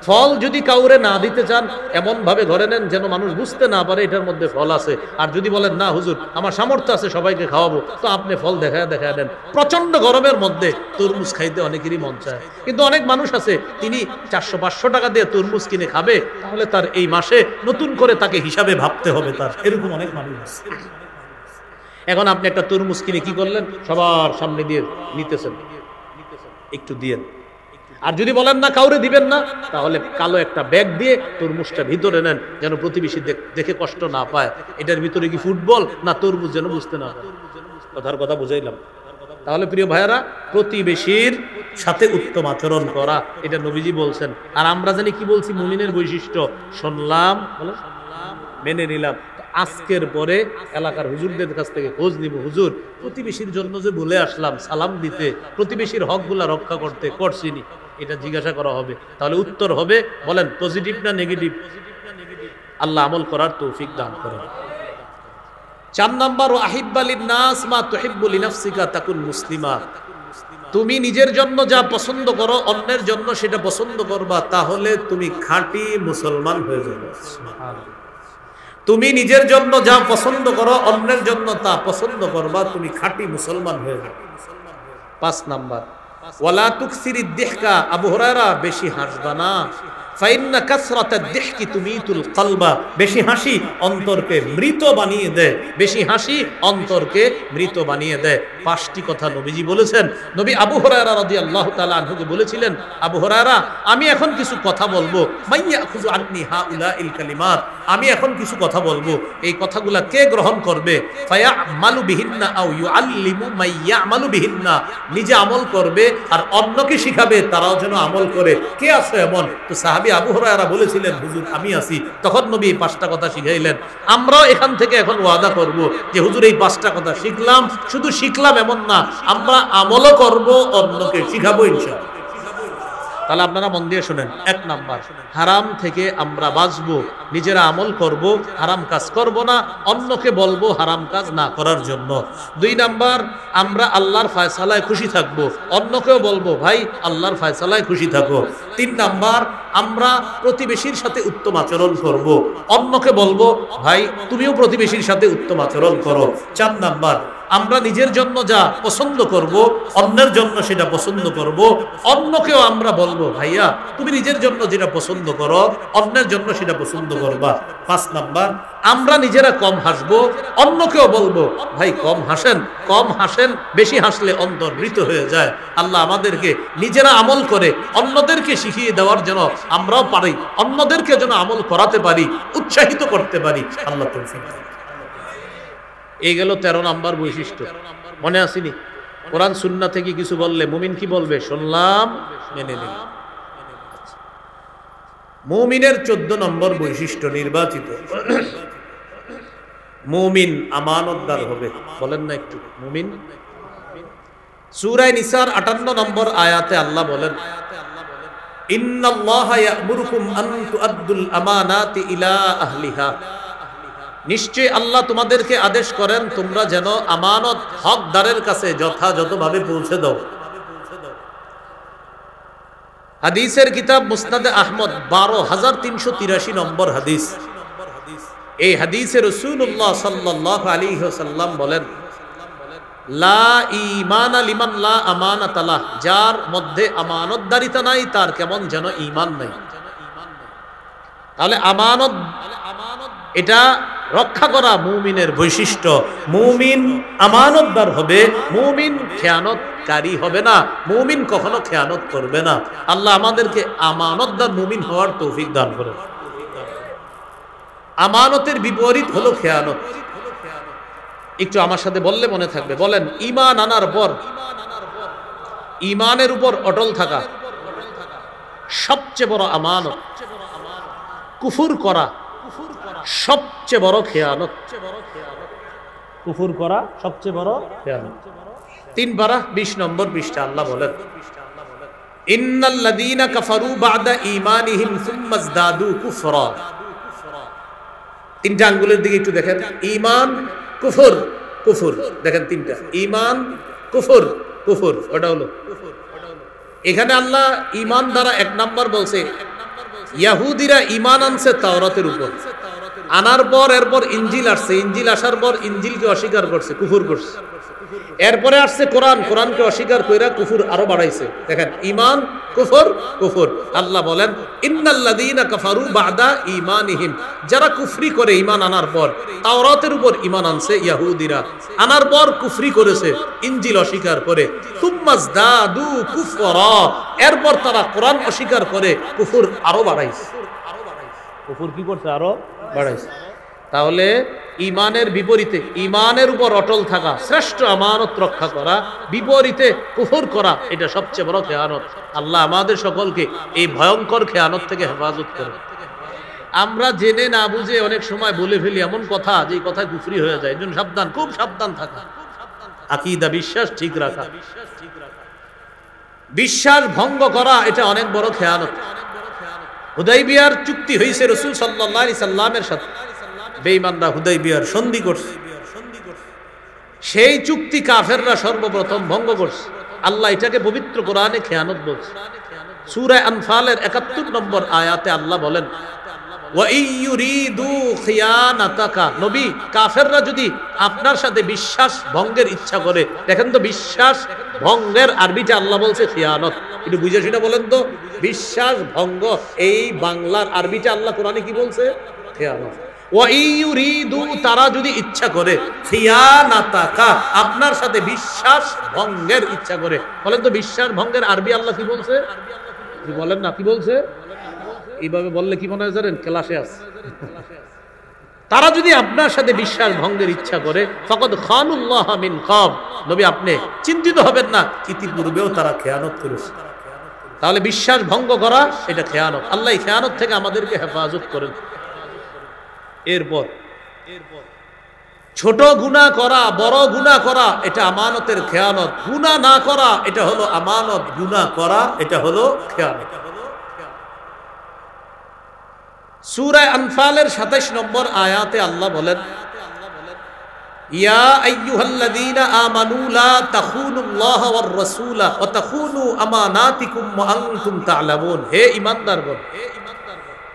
ফল যদি কাউরে না দিতে চান এমন ভাবে ঘরে নেন যেন মানুষ বুঝতে না পারে এটার মধ্যে ফল আছে। আর যদি বলেন না হুজুর আমার সামর্থ্য আছে সবাইকে খাওয়াবো, তো আপনি ফল দেখায় দেন। প্রচন্ড গরমের মধ্যে তরমুজ খাইতে অনেকেরই মন চায়, কিন্তু অনেক মানুষ আছে তিনি 400-500 টাকা দিয়ে তরমুজ কিনে খাবে, তাহলে তার এই মাসে নতুন করে তাকে হিসাবে ভাবতে হবে তার, এরকম অনেক মানুষ আছে। এখন আপনি একটা তরমুজ কিনে কি করলেন? সবার সামনে দিয়ে নিতেছেন, একটু দিয়েন। আর যদি বলেন না কাউরে দিবেন না, তাহলে কালো একটা ব্যাগ দিয়ে তরমুজটা ভিতরে নেন যেন প্রতিবেশী দেখে কষ্ট না পায়। এটার ভিতরে কি ফুটবল না তরমুজ যেন বুঝতে না পারে। কথার কথা বুঝাইলাম। তাহলে প্রিয় ভাইয়ারা, প্রতিবেশীর সাথে উত্তম আচরণ করা, এটা নবীজি বলছেন। আর আমরা জানি কি বলছি মুমিনের বৈশিষ্ট্য, শুনলাম মেনে নিলাম। আজকের পরে এলাকার হুজুরদের কাছ থেকে খোঁজ নিব, হুজুর প্রতিবেশীর জন্য যে বলে আসলাম সালাম দিতে, প্রতিবেশীর হকগুলা রক্ষা করতে করছিনি, এটা জিজ্ঞাসা করা হবে। তাহলে উত্তর হবে, বলেন পজিটিভ না নেগেটিভ? আল্লাহ আমল করার তৌফিক দান করেন। 4 নাম্বার, ও আহিব্বালিন নাস মা তুহিব্বু লিনাফসিকা তাকুন মুসলিমা। তুমি নিজের জন্য যা পছন্দ করো অন্যের জন্য সেটা পছন্দ করবা, তাহলে তুমি খাঁটি মুসলমান হয়ে যাবে। তুমি নিজের জন্য যা পছন্দ করো অন্যের জন্য তা পছন্দ করবা, তুমি খাঁটি মুসলমান হয়ে যাবে। 5 নাম্বার, ওয়ালা তুকসিরিদ দিহকা। আবু হুরায়রা, বেশি হাসবা না। ফাইন্না কাসরাতাদ দিহকি তুমিতুল কলবা। বেশি হাসি অন্তরকে মৃত বানিয়ে দেয়, বেশি হাসি অন্তরকে মৃত বানিয়ে দেয়। 5টি কথা নবীজি বলেছেন। নবী আবু হুরায়রা রাদিয়াল্লাহু তাআলা আনহুকে বলেছিলেন, আবু হুরায়রা, আমি এখন কিছু কথা বলবো। মাইয়াখুযু আন্নি হাউলাইল কালিমাত। আমি এখন কিছু কথা বলবো, এই কথাগুলা কে গ্রহণ করবে? ফায়ামালু বিহিন্না আও ইউআল্লিমু মাইয়ামালু বিহিন্না। নিজে আমল করবে আর অন্যকে শিখাবে, তারাও যেন আমল করে। কে আছে এমন? তো সাহাবী আবু হুরায়রা বলেছিলেন, হুজুর আমি আছি। তখন নবী 5টা কথা শিখাইলেন। আমরাও এখান থেকে এখন ওয়াদা করব যে হুজুর এই 5টা কথা শিখলাম, শুধু শিখলাম এমন না, আমরা আমলও করব, অন্যকে শিখাবো ইনশাআল্লাহ। তাহলে আপনারা মন দিয়ে শুনেন। 1 নাম্বার, হারাম থেকে আমরা বাঁচবো, নিজেরা আমল করব, হারাম কাজ করব না, অন্যকে বলবো হারাম কাজ না করার জন্য। 2 নাম্বার, আমরা আল্লাহর ফয়সালায় খুশি থাকব, অন্যকেও বলবো ভাই আল্লাহর ফয়সালায় খুশি থাকো। 3 নাম্বার, আমরা প্রতিবেশীর সাথে উত্তম আচরণ করব, অন্যকে বলবো ভাই তুমিও প্রতিবেশীর সাথে উত্তম আচরণ করো। 4 নাম্বার, আমরা নিজের জন্য যা পছন্দ করব অন্যের জন্য সেটা পছন্দ করব, অন্যকেও আমরা বলবো ভাইয়া তুমি নিজের জন্য যেটা পছন্দ করো অন্যের জন্য সেটা পছন্দ করবা। 5 নাম্বার, আমরা নিজেরা কম হাসবো, অন্যকেও বলবো ভাই কম হাসেন, কম হাসেন, বেশি হাসলে অন্তর মৃত হয়ে যায়। আল্লাহ আমাদেরকে নিজেরা আমল করে অন্যদেরকে শিখিয়ে দেওয়ার জন্য আমরাও পারি, অন্যদেরকে যেন আমল করাতে পারি, উৎসাহিত করতে পারি। আল্লাহ তৌফিক দান। এই গেল 13 নাম্বার বৈশিষ্ট্য। মনে আসেনি? কোরআন সুন্নাহ থেকে কিছু বললে মুমিন কি বলবে? শুনলাম, মেনে নিলাম। মুমিনের 14 নম্বর বৈশিষ্ট্য নির্বাচিত, মুমিন আমানতদার হবে। বলেন না একটু, মুমিন। সূরা নিসার 58 নম্বর আয়াতে আল্লাহ বলেন, ইন্নাল্লাহা ইয়া'মুরুকুম আন তুআদ্দুল আমানাতি ইলা আহলিহা। নিশ্চয় আল্লাহ তোমাদেরকে আদেশ করেন তোমরা যেন আমানত হকদারের কাছে যথাযথভাবে পৌঁছে দাও। হাদিসের কিতাব মুসনাদে আহমদ 12383 নম্বর হাদিস। এই হাদিসে রাসূলুল্লাহ সাল্লাল্লাহু আলাইহি ওয়াসাল্লাম বলেন, লা ঈমানা লিমান লা আমানাতা লাহ। যার মধ্যে আমানতদারিতা নাই তার কেমন যেন ঈমান নাই। তাহলে আমানত এটা রক্ষা করা মুমিনের বৈশিষ্ট্য। মুমিন আমানতদার হবে, মুমিন খেয়ানতকারী হবে না, মুমিন কখনো খেয়ানত করবে না। আল্লাহ আমাদেরকে আমানতদার মুমিন হওয়ার তৌফিক দান করেন। আমানতের বিপরীত হলো খেয়ানত। একটু আমার সাথে বললে মনে থাকবে। বলেন, ঈমান আনার পর ঈমানের উপর অটল থাকা সবচেয়ে বড় আমানত। কুফর করা সবচেয়ে বড় খেয়ানত। কুফর করা সবচেয়ে বড় খেয়ানত। 3 পারা 20 নম্বর পৃষ্ঠা আল্লাহ বলেন, ইন্নাল্লাযীনা কাফারু বা'দা ঈমানিহিম সুম্মা ইজদাদু কুফরা। 3টা আঙ্গুলের দিকে একটু দেখেন। ঈমান, কুফর, কুফর। দেখেন 3টা, ঈমান, কুফর, কুফর। ওটা হলো এখানে আল্লাহ ঈমান দ্বারা 1 নাম্বার বলছে, ইহুদিরা ঈমান আনছে তাওরাতের উপর, আনার পর এরপর ইনজিল আসছে, ইনজিল আসার পর ইনজিলকে অস্বীকার করছে, কুফর করছে। এরপরে আসছে কোরআন, কোরআনকে অস্বীকার কইরা কুফর আরো বাড়াইছে। দেখেন, ঈমান, কুফর, কুফর। আল্লাহ বলেন, ইন্নাল্লাযীনা কাফারু বা'দা ঈমানিহিম। যারা কুফরি করে ঈমান আনার পর, তাওরাতের উপর ঈমান আনছে ইহুদিরা, আনার পর কুফরি করেছে, ইনজিল অস্বীকার করে, সুম্মা ইজদাদু কুফরা। এরপর তারা কোরআন অস্বীকার করে কুফর আরো বাড়াইছে। কুফর কি করছে? আরো বাড়াইছে। তাহলে ঈমানের বিপরীতে ঈমানের উপর অটল থাকা, শ্রেষ্ঠ আমানত রক্ষা করা, বিপরীতে কুফর করা, এটা সবচেয়ে বড় খেয়ানত। আল্লাহ আমাদের সকলকে এই ভয়ঙ্কর খেয়ানত থেকে হেফাজত করে। আমরা জেনে না বুঝে অনেক সময় বলে ফেলি এমন কথা যে কথায় কুফরি হয়ে যায়। এজন্য সাবধান, খুব সাবধান থাকা। আকীদা, বিশ্বাস ঠিক রাখা। বিশ্বাস ভঙ্গ করা এটা অনেক বড় খেয়ানত। হুদাইবিয়ার চুক্তি হয়েছে রাসূল সাল্লাল্লাহু আলাইহি সাল্লামের সাথে, বেঈমানরা হুদাইবিয়ার সন্ধি করছে। সেই চুক্তি কাফেররা সর্বপ্রথম ভঙ্গ করছে। আল্লাহ এটাকে পবিত্র কোরআনে খেয়ানত বলছে। সূরা আনফালের ৭১ নম্বর আয়াতে আল্লাহ বলেন, ওয়া ইয়ুরিদু খিয়ানাতাকা, নবী কাফেররা যদি আপনার সাথে বিশ্বাস ভঙ্গের ইচ্ছা করে, দেখেন তো বিশ্বাস ভঙ্গের আরবিতে আল্লাহ বলছে খিয়ানত, একটু বুঝে শুনে বলেন তো, বিশ্বাস ভঙ্গ এই বাংলার আরবিতে আল্লাহ কোরআনে কি বলছে? খিয়ানত। ওয়া ইয়ুরিদু, তারা যদি ইচ্ছা করে, খিয়ানাতাকা, আপনার সাথে বিশ্বাস ভঙ্গের ইচ্ছা করে, বলেন তো বিশ্বাস ভঙ্গের আরবি আল্লাহ কি বলছে? বলেন না, কি বলছে? এইভাবে বললে কি মনে হয় জানেন? ক্লাসে আছে। তারা যদি আপনার সাথে বিশ্বাস ভঙ্গের ইচ্ছা করে, ফাকাদ খানুল্লাহ মিন কাব, নবী আপনি চিন্তিত হবেন না, ইতিপূর্বেও তারা খেয়ানত করেছে। তাহলে বিশ্বাস ভঙ্গ করা এটা খেয়ানত। আল্লাহ এই খেয়ানত থেকে আমাদেরকে হেফাজত করেন। এরপর ছোট গুনাহ করা, বড় গুনাহ করা এটা আমানতের খেয়ানত। গুনাহ না করা এটা হলো আমানত, গুনাহ করা এটা হলো খেয়ানত। সূরা আনফালের ২৭ নম্বর আয়াতে আল্লাহ বলেন, ইয়া আইয়ুহাল্লাযীনা আমানু লা তাখুনুল্লাহ ওয়ার রাসূলা ওয়া তাখুনু আমানাতিকুম ওয়া আনতুম তা'লামুন, হে ঈমানদারগণ,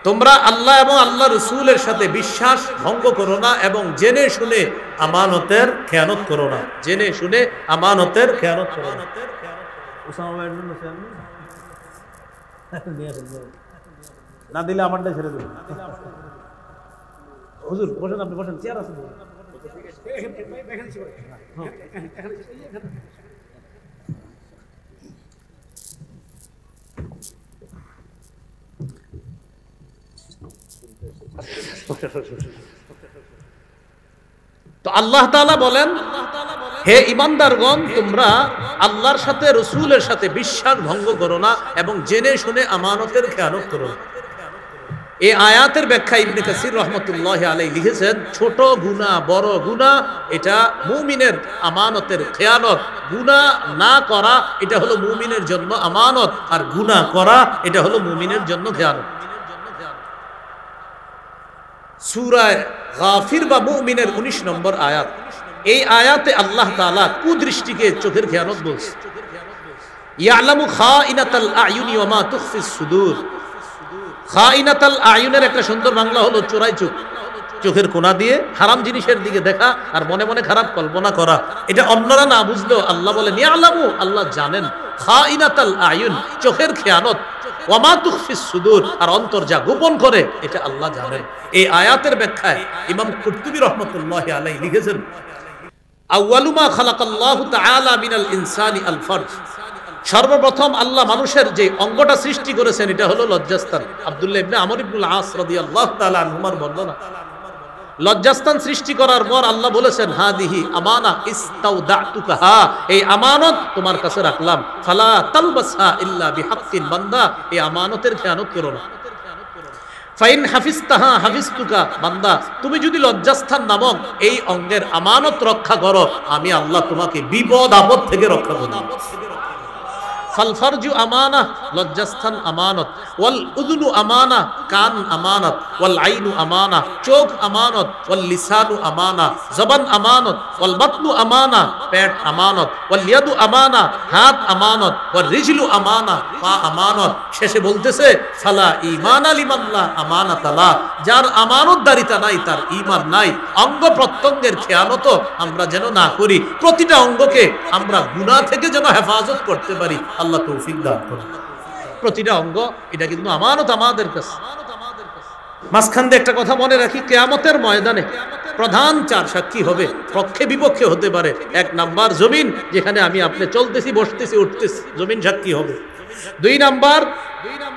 তোমরা আল্লাহ এবং আল্লাহ রাসূলের সাথে বিশ্বাস ভঙ্গ করো না এবং জেনে শুনে আমানতের খেয়ানত করো না। জেনে শুনে আমানতের খেয়ানত করো না। না দিলে আমারটাই ছেড়ে দেবেন। হুজুর বসেন, আপনি বসেন, চেয়ার আছে। তো আল্লাহ তাআলা বলেন, হে ঈমানদারগণ, তোমরা আল্লাহর সাথে রাসূলের সাথে বিশ্বাস ভঙ্গ করো না এবং জেনে শুনে আমানতের খেয়ানত করো না। এই আয়াতের ব্যাখ্যা ইবনে কাসির রাহমাতুল্লাহি আলাইহি লিখেছেন, ছোট গুনাহ বড় গুনাহ এটা মুমিনের আমানতের খেয়ানত। গুনাহ না করা এটা হলো মুমিনের জন্য আমানত, আর গুনাহ করা এটা হলো মুমিনের জন্য খেয়ানত। সূরা গাফির বা মুমিনের ১৯ নম্বর আয়াত, এই আয়াতে আল্লাহ তাআলা কুদৃষ্টিকে চোখের খেয়ানত বলছে। ইয়ালামু খাইনাতাল আয়ুনি ওয়া মা তুখফিস সুদূর। খাইনাতাল আয়ুনের একটা সুন্দর বাংলা হলো চোরাই চোখ, চোখের কোনা দিয়ে হারাম জিনিসের দিকে দেখা আর মনে মনে খারাপ কল্পনা করা। এটা অন্যরা না বুঝলেও আল্লাহ বলেন ইয়ালামু, আল্লাহ জানেন, খাইনাতাল আয়ুন চোখের খেয়ানত, ওয়া মা তুখফিস সুদূর আর অন্তর যা গোপন করে এটা আল্লাহ জানেন। এই আয়াতের ব্যাখ্যায় ইমাম কুরতুবী রাহমাতুল্লাহি আলাইহি লিখেছেন, আউয়ালু মা খালাকাল্লাহু তাআলা মিনাল ইনসানি আল ফারজ, সর্বপ্রথম আল্লাহ মানুষের যে অঙ্গটা সৃষ্টি করেছেন এটা হলো লজ্জাস্থান। আব্দুল্লাহ ইবনে আমর ইবনুল আস রাদিয়াল্লাহু তাআলা আনহুমার বর্ণনা, লজ্জাস্থান সৃষ্টি করার পর আল্লাহ বলেছেন, হাদিহি আমানা ইস্তাউদাতুকাহা, এই আমানত তোমার কাছে রাখলাম, ফালা তালবাসহা ইল্লা বিহাক্কিন, বান্দা এই আমানতের খেয়ানত করো না। ফাইন হাফিজতাহা হাফিজতুকা, বান্দা তুমি যদি লজ্জাস্থান নামক এই অঙ্গের আমানত রক্ষা করো, আমি আল্লাহ তোমাকে বিপদ আপদ থেকে রক্ষা করব। ফাল ফারজু আমানা, লজ্জাস্থান আমানত, ওয়াল উযুনু আমানা, কান আমানত, ওয়াল আইনু আমানা, চোখ আমানত, ওয়াল লিসানু আমানা, জবান আমানত, ওয়াল বাতনু আমানা, পেট আমানত, ওয়াল ইয়াদু আমানা, হাত আমানত, ওয়াল রিজলু আমানা, পা আমানত। শেষে বলতেছে, ফালা ঈমানা লিমান লা আমানাতা লা, যার আমানতদারিতা নাই তার ঈমান নাই। অঙ্গ প্রত্যঙ্গের খেয়ানত আমরা যেন না করি, প্রতিটা অঙ্গকে আমরা গুনাহ থেকে যেন হেফাজত করতে পারি, আল্লাহ তৌফিক দান করুন। প্রতিটা অঙ্গ এটা কিন্তু আমানত আমাদের কাছে। মাঝখান দিয়ে একটা কথা মনে রাখি, কিয়ামতের ময়দানে প্রধান 4 সাক্ষী হবে, পক্ষে বিপক্ষে হতে পারে। 1 নাম্বার জমিন, যেখানে আমি আপনি চলতেছি বসতেছি উঠতেছি, জমিন সাক্ষী হবে। 2 নাম্বার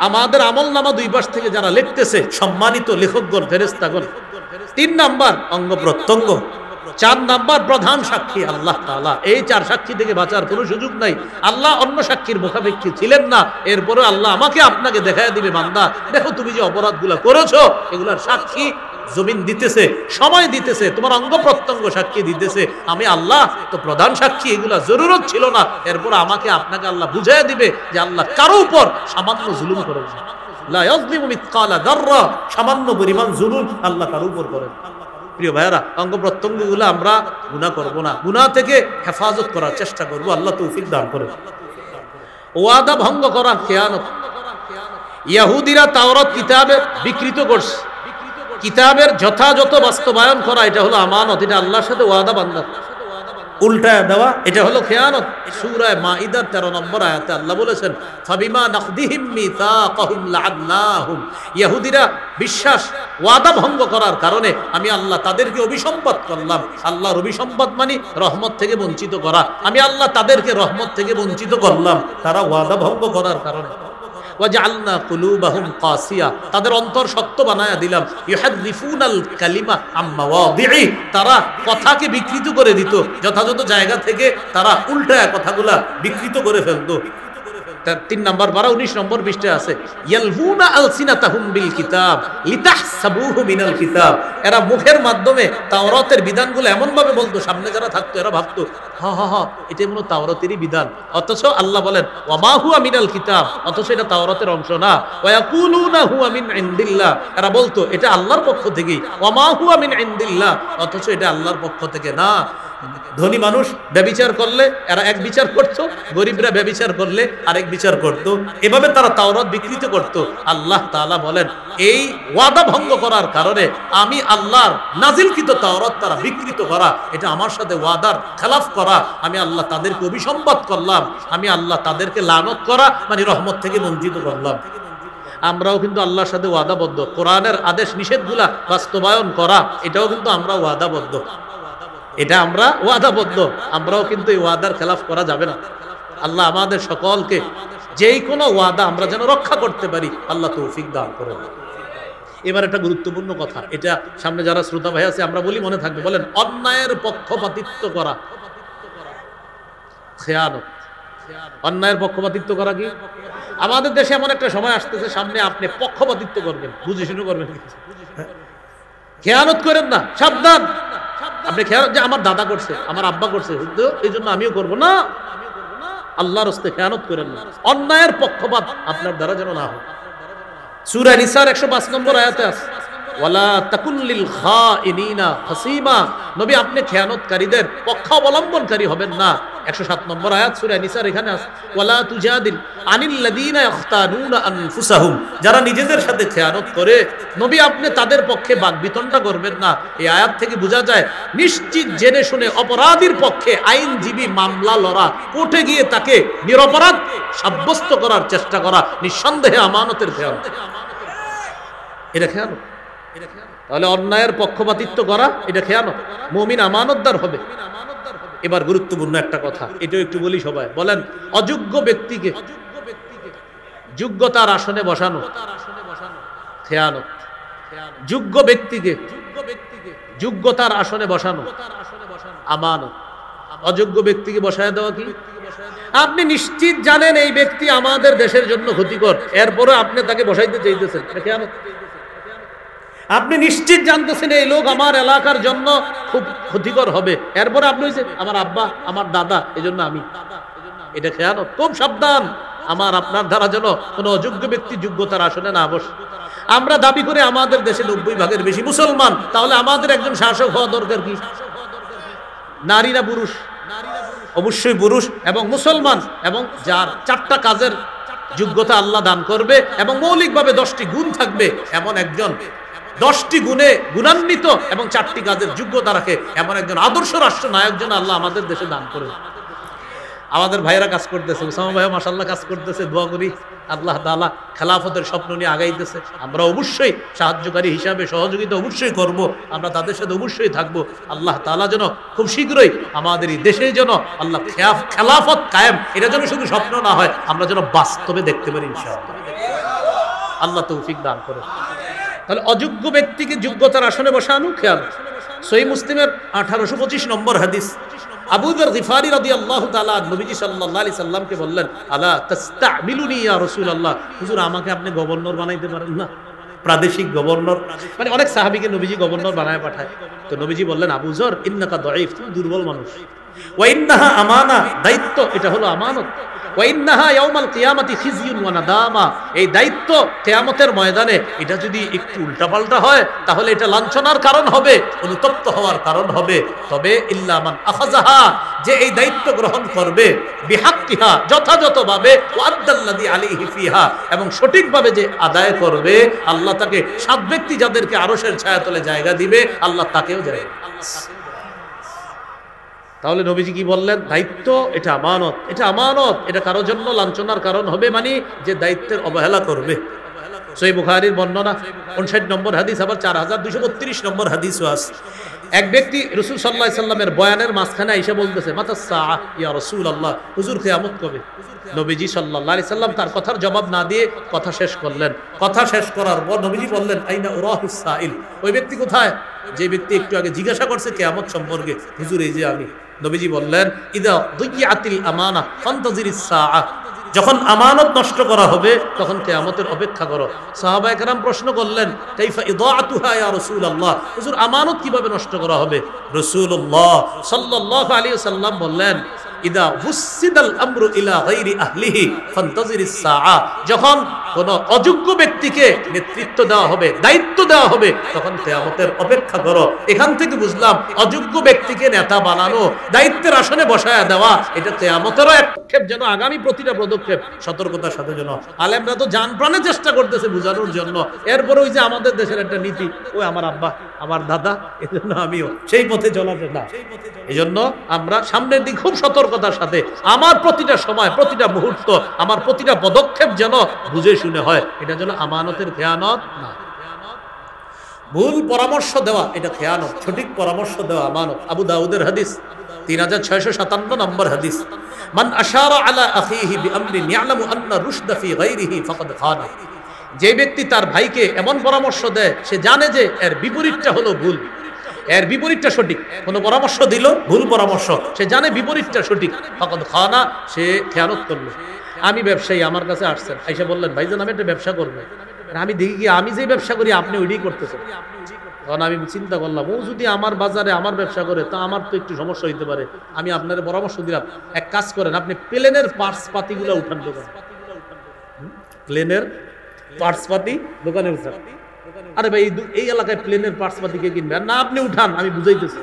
আমাদের আমলনামা 2 পাশ থেকে যারা লিখতেছে, সম্মানিত লেখকগণ, ফেরেশতাগণ। 3 নাম্বার অঙ্গ প্রত্যঙ্গ। 4 নাম্বার প্রধান সাক্ষী আল্লাহ তাআলা। এই 4 সাক্ষী থেকে বাঁচার কোনো সুযোগ নাই। আল্লাহ অন্য সাক্ষীর মুখাপেক্ষী ছিলেন না, এরপরে আল্লাহ আমাকে আপনাকে দেখায় দিবে, বান্দা দেখো তুমি যে অপরাধগুলো করেছো এগুলার সাক্ষী জমিন দিতেছে, সময় দিতেছে, তোমার অঙ্গ প্রত্যঙ্গ সাক্ষী দিতেছে, আমি আল্লাহ তো প্রধান সাক্ষী, এগুলা জরুরত ছিল না। এরপর আমাকে আপনাকে আল্লাহ বুঝাইয়া দিবে যে আল্লাহ কারো উপর সামান্য জুলুম করেছে। লা ইয়াযলিমু মিসকালা যাররা, সামান্য পরিমাণ জুলুম আল্লাহ তার উপর করেন। প্রিয় ভাইরা, অঙ্গ প্রত্যঙ্গগুলো আমরা গুনাহ করব না, গুনাহ থেকে হেফাজত করার চেষ্টা করব। আল্লাহ তৌফিক দান করেন। ওয়াদা ভঙ্গ করা খেয়ানত। ইহুদিরা তাওরাত কিতাবে বিকৃত করছে, কিতাবের যথাযথ বাস্তবায়ন করা এটা হলো আমানত, এটা আল্লাহর সাথে ওয়াদা বান্ধা। উল্টায় দেওয়া এটা হলো খেয়ানত। সূরা মাইদার 13 নম্বর আয়াতে আল্লাহ বলেছেন, ফাবিমা নাখদিহিম মিসাকাহুম লাআন্নাহুম। ইহুদিরা বিশ্বাস ওয়াদা ভঙ্গ করার কারণে আমি আল্লাহ তাদেরকে অভিসম্পাদ করলাম। আল্লাহর অভিসম্পাদ মানে রহমত থেকে বঞ্চিত করা। আমি আল্লাহ তাদেরকে রহমত থেকে বঞ্চিত করলাম তারা ওয়াদা ভঙ্গ করার কারণে। ওয়াজআলনা কুলুবাহুম কাসিয়া, তাদের অন্তর শক্ত বানায়া দিলাম। ইউহাররিফুনাল কালিমা আম মাওয়াদিহি, তারা কথাকে বিকৃত করে দিত, যথাযথ জায়গা থেকে তারা উল্টায়া কথাগুলা বিকৃত করে ফেলতো। 3 নম্বর পারা 19 নম্বর পৃষ্ঠায় আছে, ইয়ালহুনা আলসিনাতাহুম বিল কিতাব লিতাহসাবুহু মিনাল কিতাব। এরা মুখের মাধ্যমে তাওরাতের বিধানগুলো এমন ভাবে বলতো, সামনে যারা থাকতো এরা ভাবতো এটা মনে তাওরাতেরই বিধান, অথচ আল্লাহ বলেন ওয়ামা হুয়া মিনাল কিতাব, অথচ এটা তাওরাতের অংশ না। ওয়ায়াকুলুনা হুয়া মিন ইনদিল্লাহ, এরা বলতো এটা আল্লাহর পক্ষ থেকেই। ওয়ামা হুয়া মিন ইনদিল্লাহ, অথচ এটা আল্লাহর পক্ষ থেকে না। ধনী মানুষ ব্যভিচার করলে এরা এক বিচার করত, গরিবরা ব্যভিচার করলে আরেক বিচার করত। এভাবে তারা তাওরাত বিকৃত করত। আল্লাহ তাআলা বলেন এই ওয়াদা ভঙ্গ করার কারণে আমি আল্লাহর নাজিলকৃত তাওরাত তারা বিকৃত করা, এটা আমার সাথে ওয়াদার খেলাফ করা। আমি আল্লাহ তাদেরকে অভিসম্পাদ করলাম, আমি আল্লাহ তাদেরকে লানত করা মানে রহমত থেকে বঞ্চিত করলাম। আমরাও কিন্তু আল্লাহর সাথে ওয়াদাবদ্ধ। কোরআনের আদেশ নিষেধগুলা বাস্তবায়ন করা এটাও কিন্তু আমরা ওয়াদাবদ্ধ, এটা আমরা ওয়াদাবদ্ধ। আমরাও কিন্তু এই ওয়াদার খেলাফ করা যাবে না। আল্লাহ আমাদের সকলকে যেই কোনো ওয়াদা আমরা যেন রক্ষা করতে পারি, আল্লাহ তৌফিক দান করেন। এবার একটা গুরুত্বপূর্ণ কথা, এটা সামনে যারা শ্রোতা ভাই আছে আমরা বলি মনে থাকবে। বলেন অন্যায়ের পক্ষপাতিত্ব করা খেয়ানত। অন্যায়ের পক্ষপাতিত্ব করা কি? আমাদের দেশে এমন একটা সময় আসতেছে সামনে, আপনি পক্ষপাতিত্ব করবেন, বুঝে শুনে করবেন, খেয়ানত করেন না, সাবধান। আপনি খেয়াল যে আমার দাদা করছে, আমার আব্বা করছে, এই জন্য আমিও করবো না। আল্লাহর রাস্তায় খেয়ানত করেন না, অন্যায়ের পক্ষপাত আপনার দ্বারা যেন না হয়। সূরা নিসার 105 নম্বর আয়াতে আছে, ওয়ালা তাকুন লিল খাইনিনা হাসিমা, নবী আপনি খেয়ানতকারীদের পক্ষাবলম্বনকারী হবেন না। 107 নম্বর আয়াত সূরা নিসার এখানে আছে, ওয়ালা তুজাদিল আনিল লাযিনা ইখতানুনা আনফুসাহুম, যারা নিজেদের সাথে খেয়ানত করে নবী আপনি তাদের পক্ষে বাকবিতণ্ডা করবেন না। এই আয়াত থেকে বোঝা যায় নিশ্চিত জেনে শুনে অপরাধীর পক্ষে আইনজীবী মামলা লড়া, কোর্টে গিয়ে তাকে নিরপরাধ সাব্যস্ত করার চেষ্টা করা নিঃসন্দেহে আমানতের খেয়ানত। এটা খেয়ানত। তাহলে অন্যায়ের পক্ষপাতিত্ব করা এটা খেয়ানত। মুমিন আমানতদার হবে। এবার গুরুত্বপূর্ণ একটা কথা, এটাও একটু বলি সবাই। বলেন অযোগ্য ব্যক্তিকে যোগ্যতার আসনে বসানো খেয়ানত। যোগ্য ব্যক্তিকে যোগ্যতার আসনে বসানো আমানত। অযোগ্য ব্যক্তিকে বসায় দেওয়া কি? আপনি নিশ্চিত জানেন এই ব্যক্তি আমাদের দেশের জন্য ক্ষতিকর, এরপরে আপনি তাকে বসাইতে চাইতেছেন, এটা খেয়ানত। আপনি নিশ্চিত জানতেছেন এই লোক আমার এলাকার জন্য খুব ক্ষতিকর হবে, এরপরে আপনি হইছে আমার আব্বা আমার দাদা এই জন্য আমি, এটা খেয়ানত। খুব সাবধান, আমার আপনার দ্বারা যেন কোনো অযোগ্য ব্যক্তি যোগ্যতার আসনে না বসে। আমরা দাবি করে আমাদের দেশে 90 ভাগের বেশি মুসলমান, তাহলে আমাদের একজন শাসক হওয়া দরকার কি? নারী না পুরুষ? অবশ্যই পুরুষ এবং মুসলমান, এবং যার 4টা কাজের যোগ্যতা আল্লাহ দান করবে এবং মৌলিকভাবে 10টি গুণ থাকবে, এমন একজন 10টি গুণে গুণান্বিত এবং 4টি কাজের যোগ্যতা রাখে এমন একজন আদর্শ রাষ্ট্র নায়ক যেন আল্লাহ আমাদের দেশে দান করে। আমাদের ভাইরা কাজ করতেছে, ওসামা ভাই মাশাআল্লাহ কাজ করতেছে, দোয়া করি আল্লাহ তাআলা খেলাফতের স্বপ্ন নিয়ে আগাইতেছে। আমরা অবশ্যই সাহায্যকারী হিসাবে সহযোগিতা অবশ্যই করব, আমরা তাদের সাথে অবশ্যই থাকব। আল্লাহ তাআলা যেন খুব শীঘ্রই আমাদের এই দেশে যেন আল্লাহ খেলাফত কায়েম, এটা যেন শুধু স্বপ্ন না হয়, আমরা যেন বাস্তবে দেখতে পারি ইনশাআল্লাহ। আল্লাহ তৌফিক দান করে। তাহলে অযোগ্য ব্যক্তিকে যোগ্যতার আসনে বসানো খেয়াল। সহিহ মুসলিমের 1825 নম্বর হাদিস, আবু যর গিফারি রাদিয়াল্লাহু তাআলা নবীজি সাল্লাল্লাহু আলাইহি সাল্লামকে বললেন, আলা তাস্তামিলুনি ইয়া রাসূলুল্লাহ, হুজুর আমাকে আপনি গভর্নর বানাইতে পারেন না? প্রাদেশিক গভর্নর, মানে অনেক সাহাবীকে নবীজি গভর্নর বানায় পাঠায়। তো নবীজি বললেন, আবু যর ইন্নাকা দাঈফ, তুমি দুর্বল মানুষ। ওয়া ইন্নাহা আমানা, দায়িত্ব এটা হলো আমানত। ওয়া ইন্নাহা ইয়াউমাল কিয়ামাতি খিজিয়ুন ওয়া নাদামা, এই দায়িত্ব কিয়ামতের ময়দানে এটা যদি একটু উল্টাপাল্টা হয় তাহলে এটা লাঞ্ছনার কারণ হবে, অনুতপ্ত হওয়ার কারণ হবে। তবে ইল্লা মান আখাযাহা, যে এই দায়িত্ব গ্রহণ করবে, বিহাক্কিহা, যথাযথভাবে, ওয়া আদ্দাল্লাযী আলাইহি ফিহা, এবং সঠিকভাবে যে আদায় করবে, আল্লাহ তাকে 7 ব্যক্তি যাদেরকে আরশের ছায়াতলে জায়গা দিবে, আল্লাহ তাকেও জায়গা। তাহলে নবীজি কি বললেন? দায়িত্ব এটা আমানত, এটা আমানত, এটা কারোর জন্য লাঞ্ছনার কারণ হবে, মানে যে দায়িত্বের অবহেলা করবে। সহিহ বুখারীর বর্ণনা 59 নম্বর হাদিস, আবার 4232 নম্বর হাদিসও আছে। এক ব্যক্তি রাসূল সাল্লাল্লাহু আলাইহি সাল্লামের বয়ানের মাঝখানে এসে বলতেছে, মাতাস সাআ ইয়া রাসূলুল্লাহ, হুজুর কিয়ামত কবে? নবীজি সাল্লাল্লাহু আলাইহি সাল্লাম তার কথার জবাব না দিয়ে কথা শেষ করলেন। কথা শেষ করার পর নবীজি বললেন, আইনা উরাহুস সাইল, ওই ব্যক্তি কোথায় যে ব্যক্তি একটু আগে জিজ্ঞাসা করছে কিয়ামত সম্পর্কে? হুজুর এই যে আমি। নবীজি বললেন, ইদা দুইয়াতিল আমানা ফান্তাজিরিস সাআ, যখন আমানত নষ্ট করা হবে তখন কিয়ামতের অপেক্ষা করো। সাহাবায়ে কেরাম প্রশ্ন করলেন, কাইফা ইদাআতুহা ইয়া রাসূলুল্লাহ, হুজুর আমানত কিভাবে নষ্ট করা হবে? রাসূলুল্লাহ সাল্লাল্লাহু আলাইহি ওয়াসাল্লাম বললেন, ইদা হুসিদাল আমরু ইলা গায়রি আহলিহি ফান্তাজিরিস সাআ, যখন কোন অযোগ্য ব্যক্তিকে নেতৃত্ব দেওয়া হবে, দায়িত্ব দেওয়া হবে, তখন কিয়ামতের অপেক্ষা করো। এখান থেকে বুঝলাম অযোগ্য ব্যক্তিকে নেতা বানানো, দায়িত্বের আসনে বসায়া দেওয়া, এটা কিয়ামতেরও এক পদক্ষেপ, যেন আগামী প্রতিটা পদক্ষেপ সতর্কতার সাথে যেন। আলেমরা তো জান প্রাণে চেষ্টা করতেছে বোঝানোর জন্য, এরপরে ওই যে আমাদের দেশের একটা নীতি, ওই আমার আব্বা আমার দাদা, এজন্য আমিও সেই পথে চলাতে না। এই জন্য আমরা সামনের দিক খুব সতর্কতার সাথে, আমার প্রতিটা সময়, প্রতিটা মুহূর্ত, আমার প্রতিটা পদক্ষেপ যেন বুঝে শুনে হয়, এটা যেন আমানতের খেয়ানত না। ভুল পরামর্শ দেওয়া এটা খেয়ানত, সঠিক পরামর্শ দেওয়া আমানত। আবু দাউদের হাদিস 3657 নম্বর হাদিস, মান আশারা আলা আখিহি বিআমরিন ইয়ালামু আন্না রুশদা ফি গায়রিহি ফাকাদ খানা, যে ব্যক্তি তার ভাইকে এমন পরামর্শ দেয় সে জানে যে এর বিপরীতটা হলো ভুল, এর বিপরীতটা সঠিক। কোন পরামর্শ দিল ভুল পরামর্শ, সে জানে বিপরীতটা সঠিক, ফাকাদ খানা, সে খেয়ানত করলো। আমি ব্যবসায়ী, আমার কাছে আসছেন, আইসা বললেন, ভাইজান আমি একটা ব্যবসা করবো। আমি দেখি কি আমি যে ব্যবসা করি আপনি ওইটাই করতেছেন। তখন আমি চিন্তা করলাম, ও যদি আমার বাজারে আমার ব্যবসা করে তা আমার তো একটু সমস্যা হইতে পারে। আমি আপনার পরামর্শ দিলাম, এক কাজ করেন, আপনি প্লেনের পার্টস পাতিগুলো উঠান দোকানে, প্লেনের পার্টস পাতি দোকানে উঠান। আরে ভাই এই এলাকায় প্লেনের পার্টস পাতি কে কিনবে? না আপনি উঠান, আমি বুঝাইতেছি।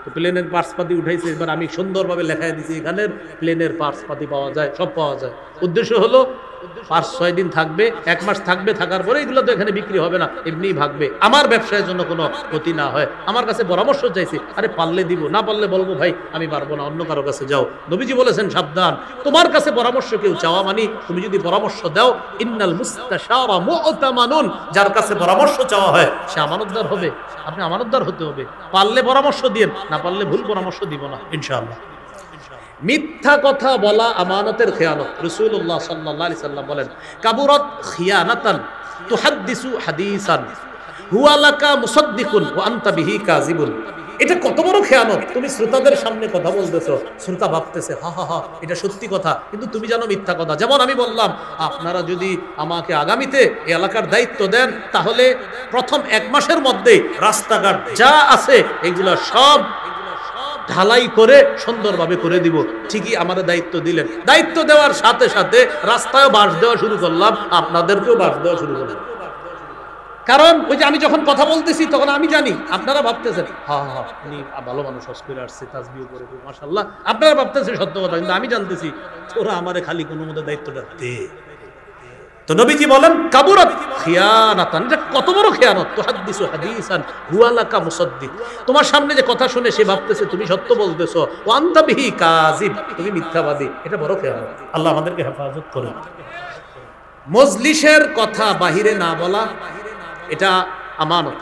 তো প্লেনের পার্টস পাতি উঠাইছে, এবার আমি সুন্দরভাবে লেখাই দিছি, এখানের প্লেনের পার্টস পাতি পাওয়া যায়, সব পাওয়া যায়। উদ্দেশ্য হলো 5-6 দিন থাকবে, 1 মাস থাকবে, থাকার পরে এগুলো তো এখানে বিক্রি হবে না, এমনিই ভাগবে, আমার ব্যবসায়ের জন্য কোনো ক্ষতি না হয়। আমার কাছে পরামর্শ চাইছি, আরে পারলে দিব, না পারলে বলবো ভাই আমি পারবো না, অন্য কারো কাছে যাও। নবীজি বলেছেন সাবধান, তোমার কাছে পরামর্শ কেউ চাওয়া মানে তুমি যদি পরামর্শ দাও, ইন্নাল মুস্তাশারা মু'তামানুন, যার কাছে পরামর্শ চাওয়া হয় সে আমানতদার হবে, আপনি আমানতদার হতে হবে। পারলে পরামর্শ দিন, না পারলে ভুল পরামর্শ দিব না ইনশাআল্লাহ। মিথ্যা কথা বলা আমানতের খেয়ানত। রাসূলুল্লাহ সাল্লাল্লাহু আলাইহি সাল্লাম বলেন, কাবুরাত খিয়ানাতান তুহাদ্দিসু হাদিসান হুয়া লাকা মুসাদ্দিকুন ওয়া আনতা বিহি কাযিবুন। এটা কত বড় খেয়ানত, তুমি শ্রোতাদের সামনে কথা বলতেছো, শ্রোতা ভাবতেছে হা হা হা এটা সত্যি কথা, কিন্তু তুমি জানো মিথ্যা কথা। যেমন আমি বললাম, আপনারা যদি আমাকে আগামীতে এই এলাকার দায়িত্ব দেন, তাহলে প্রথম 1 মাসের মধ্যে রাস্তাঘাট যা আছে এগুলা সব ঢালাই করে সুন্দরভাবে করে দিব। ঠিকই আমাদের দায়িত্ব দিলেন, দায়িত্ব দেওয়ার সাথে সাথে রাস্তায় বাঁশ দেওয়া শুরু করলাম, আপনাদেরকেও বাঁশ দেওয়া শুরু করলাম। কারণ ওই যে আমি যখন কথা বলতেছি তখন আমি জানি আপনারা ভাবতেছেন হ্যাঁ হ্যাঁ উনি ভালো মানুষ, হজ করে আসছে, তাসবিহ করে, মাশাআল্লাহ, আপনারা ভাবতেছেন সত্য কথা, কিন্তু আমি জানতেছি তোরা আমারে খালি কোনো মতে দায়িত্বটা দে। তো নবীজি বলেন, কাবুরাত খিয়ানাতান, এটা কত বড় খেয়ানত, তুহাদ্দিসু হাদিসান হুয়া লাকা মুসাদ্দিক, তোমার সামনে যে কথা শুনে সে ভাবতেছে তুমি সত্য বলতেছো, ওয়া আনতা বিহি কাযিব, তুমি মিথ্যাবাদী, এটা বড় খেয়ানত। আল্লাহ আমাদেরকে হেফাজত করুন। মজলিসের কথা বাহিরে না বলা, এটা আমানত।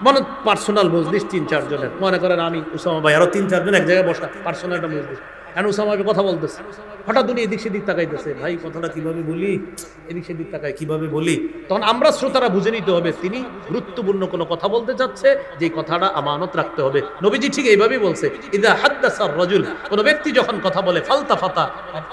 মনে পার্সোনাল মজলিস 3-4 জনের, মনে করেন আমি উসামা ভাই আরো 3-4 জন এক জায়গায় বসা, পার্সোনাল একটা মজলিস, এখন উসামা ভাই কথা বলতেছে, হঠাৎ উনি এদিক সেদিক তাকাইতেছে, ভাই কথাটা কিভাবে বলি, এদিক সেদিক তাকায় কিভাবে বলি, তখন আমরা শ্রোতারা বুঝে নিতে হবে তিনি গুরুত্বপূর্ণ কোনো কথা বলতে চাচ্ছে, যে কথাটা আমানত রাখতে হবে। নবীজি ঠিক এইভাবেই বলছে, ইদা হাদ্দাসার রাজুল, কোন ব্যক্তি যখন কথা বলে ফালতাফাতা,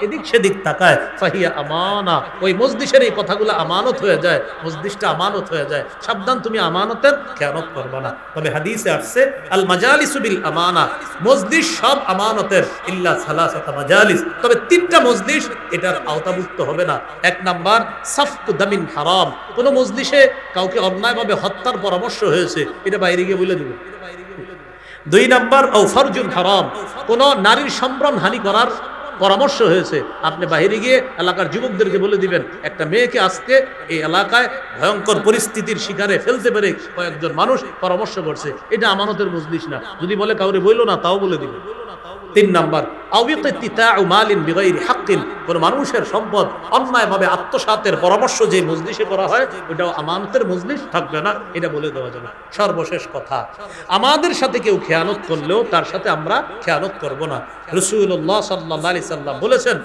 এদিক সেদিক তাকায়, ফাহিয়া আমানা, ওই মজলিসের এই কথাগুলো আমানত হয়ে যায়, মজলিসটা আমানত হয়ে যায়। সাবধান, তুমি আমানতের খেয়ানত করবে না। তবে হাদিসে আসছে, আল মাজালিসু বিল আমানা, মজলিস সব আমানতের, ইল্লা সালাসাতা মাজালিস, তবে 3টা মজলিস এটার আওতাভুক্ত হবে না। 1 নাম্বার সাফকু দামিন হারাম, কোন মজলিসে কাউকে অন্যায়ভাবে হত্যার পরামর্শ হয়েছে, এটা বাইরে গিয়ে বলে দিবেন। 2 নাম্বার আও ফারজুন হারাম, কোন নারীর সম্ভ্রম হানি করার পরামর্শ হয়েছে, আপনি বাইরে গিয়ে এলাকার যুবকদেরকে বলে দিবেন একটা মেয়েকে আজকে এই এলাকায় ভয়ঙ্কর পরিস্থিতির শিকারে ফেলতে পারে কয়েকজন মানুষ পরামর্শ করছে, এটা আমানতের মজলিস না। যদি বলে কাউরে বইলো না, তাও বলে দিবেন। 3 নাম্বার আউইকিতিতাউ মালিন বিগাইরি হাক্কিন, কোন মানুষের সম্পদ অন্যায়ভাবে আত্মসাতের পরামর্শ যে মজলিসে করা হয় ওটাও আমানতের মজলিস থাকবে না, এটা বলে দেওয়া যাবে। সর্বশেষ কথা, আমাদের সাথে কেউ খেয়ানত করলেও তার সাথে আমরা খেয়ানত করব না। রাসূলুল্লাহ সাল্লাল্লাহু আলাইহি সাল্লাম বলেছেন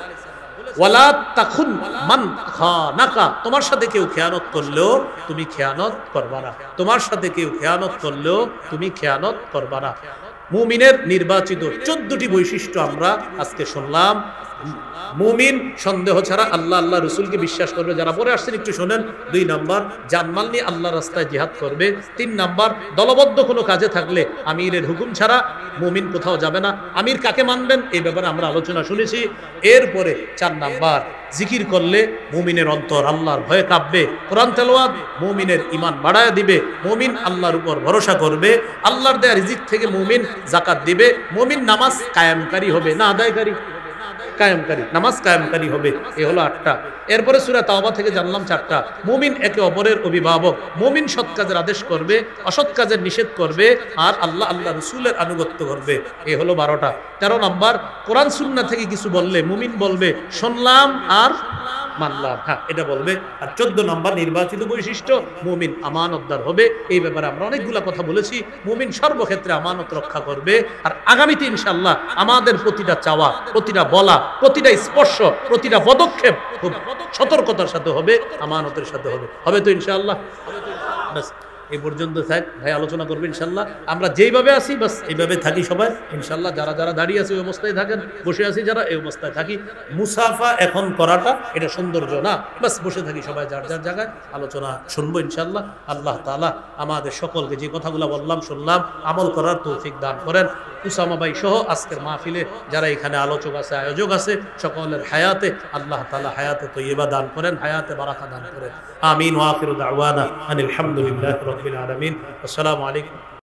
ওয়ালা তাখুন মান খানাকা, তোমার সাথে কেউ খেয়ানত করলেও তুমি খেয়ানত করবা না, তোমার সাথে কেউ খেয়ানত করলেও তুমি খেয়ানত করবা না। মুমিনের নির্বাচিত 14টি বৈশিষ্ট্য আমরা আজকে শুনলাম। মুমিন সন্দেহ ছাড়া আল্লাহ আল্লাহ রসুলকে বিশ্বাস করবে, যারা পরে আসছেন একটু শোনেন। 2 নাম্বার জানমাল নিয়ে আল্লাহ রাস্তায় জিহাদ করবে। 3 নাম্বার দলবদ্ধ কোনো কাজে থাকলে আমিরের হুকুম ছাড়া মুমিন কোথাও যাবে না। আমির কাকে মানবেন এই ব্যাপারে আমরা আলোচনা শুনেছি। এরপরে 4 নাম্বার জিকির করলে মুমিনের অন্তর আল্লাহর ভয়ে কাঁপবে। কোরআন তেলাওয়াত মুমিনের ঈমান বাড়ায় দিবে। মুমিন আল্লাহর উপর ভরসা করবে। আল্লাহর দেয়া রিজিক থেকে মুমিন যাকাত দিবে। মুমিন নামাজ কায়েমকারী হবে, না আদায়কারী, কায়েমকারী, নামাজ কায়েমকারী হবে। এই হলো 8টা। এরপরে সূরা তাওবা থেকে জানলাম 4টা। মুমিন একে অপরের অভিভাবক। মুমিন সৎ কাজের আদেশ করবে, অসৎ কাজের নিষেধ করবে, আর আল্লাহ আল্লাহ রসুলের আনুগত্য করবে। এই হলো 12টা। 13 নাম্বার কোরআন সুন্নাহ থেকে কিছু বললে মুমিন বলবে শুনলাম আর মানলাম, হ্যাঁ এটা বলবে। আর 14 নাম্বার নির্বাচিত বৈশিষ্ট্য, মুমিন আমানতদার হবে। এই ব্যাপারে আমরা অনেকগুলা কথা বলেছি। মুমিন সর্বক্ষেত্রে আমানত রক্ষা করবে। আর আগামীতে ইনশাআল্লাহ আমাদের প্রতিটা চাওয়া, প্রতিটা বলা, প্রতিটা স্পর্শ, প্রতিটা পদক্ষেপ খুব সতর্কতার সাথে হবে, আমানতের সাথে হবে। হবে তো ইনশাআল্লাহ? বাস এই পর্যন্ত থাক, ভাই আলোচনা করবে ইনশাআল্লাহ। আমরা যেইভাবে আছি বাস এইভাবে থাকি সবাই ইনশাআল্লাহ। যারা যারা দাঁড়িয়ে আছে ওই অবস্থায় থাকেন, বসে আছি যারা এই অবস্থায় থাকি। মুসাফা এখন করাটা এটা সৌন্দর্য না, বাস বসে থাকি সবাই যার যার জায়গায়, আলোচনা শুনবো ইনশাআল্লাহ। আল্লাহ তাআলা আমাদের সকলকে যে কথাগুলো বললাম শুনলাম আমল করার তৌফিক দান করেন। উসামা ভাই সহ আজকের মাহফিলে যারা এখানে আলোচক আছে, আয়োজক আছে, সকলের হায়াতে আল্লাহ তাআলা হায়াতে তয়্যিবা দান করেন, হায়াতে বারাকা দান করেন। আমিন ওয়া আখিরু দাওয়ানা আনিল হামদুলিল্লাহি রাব্বিল আলামিন। আসসালামু আলাইকুম।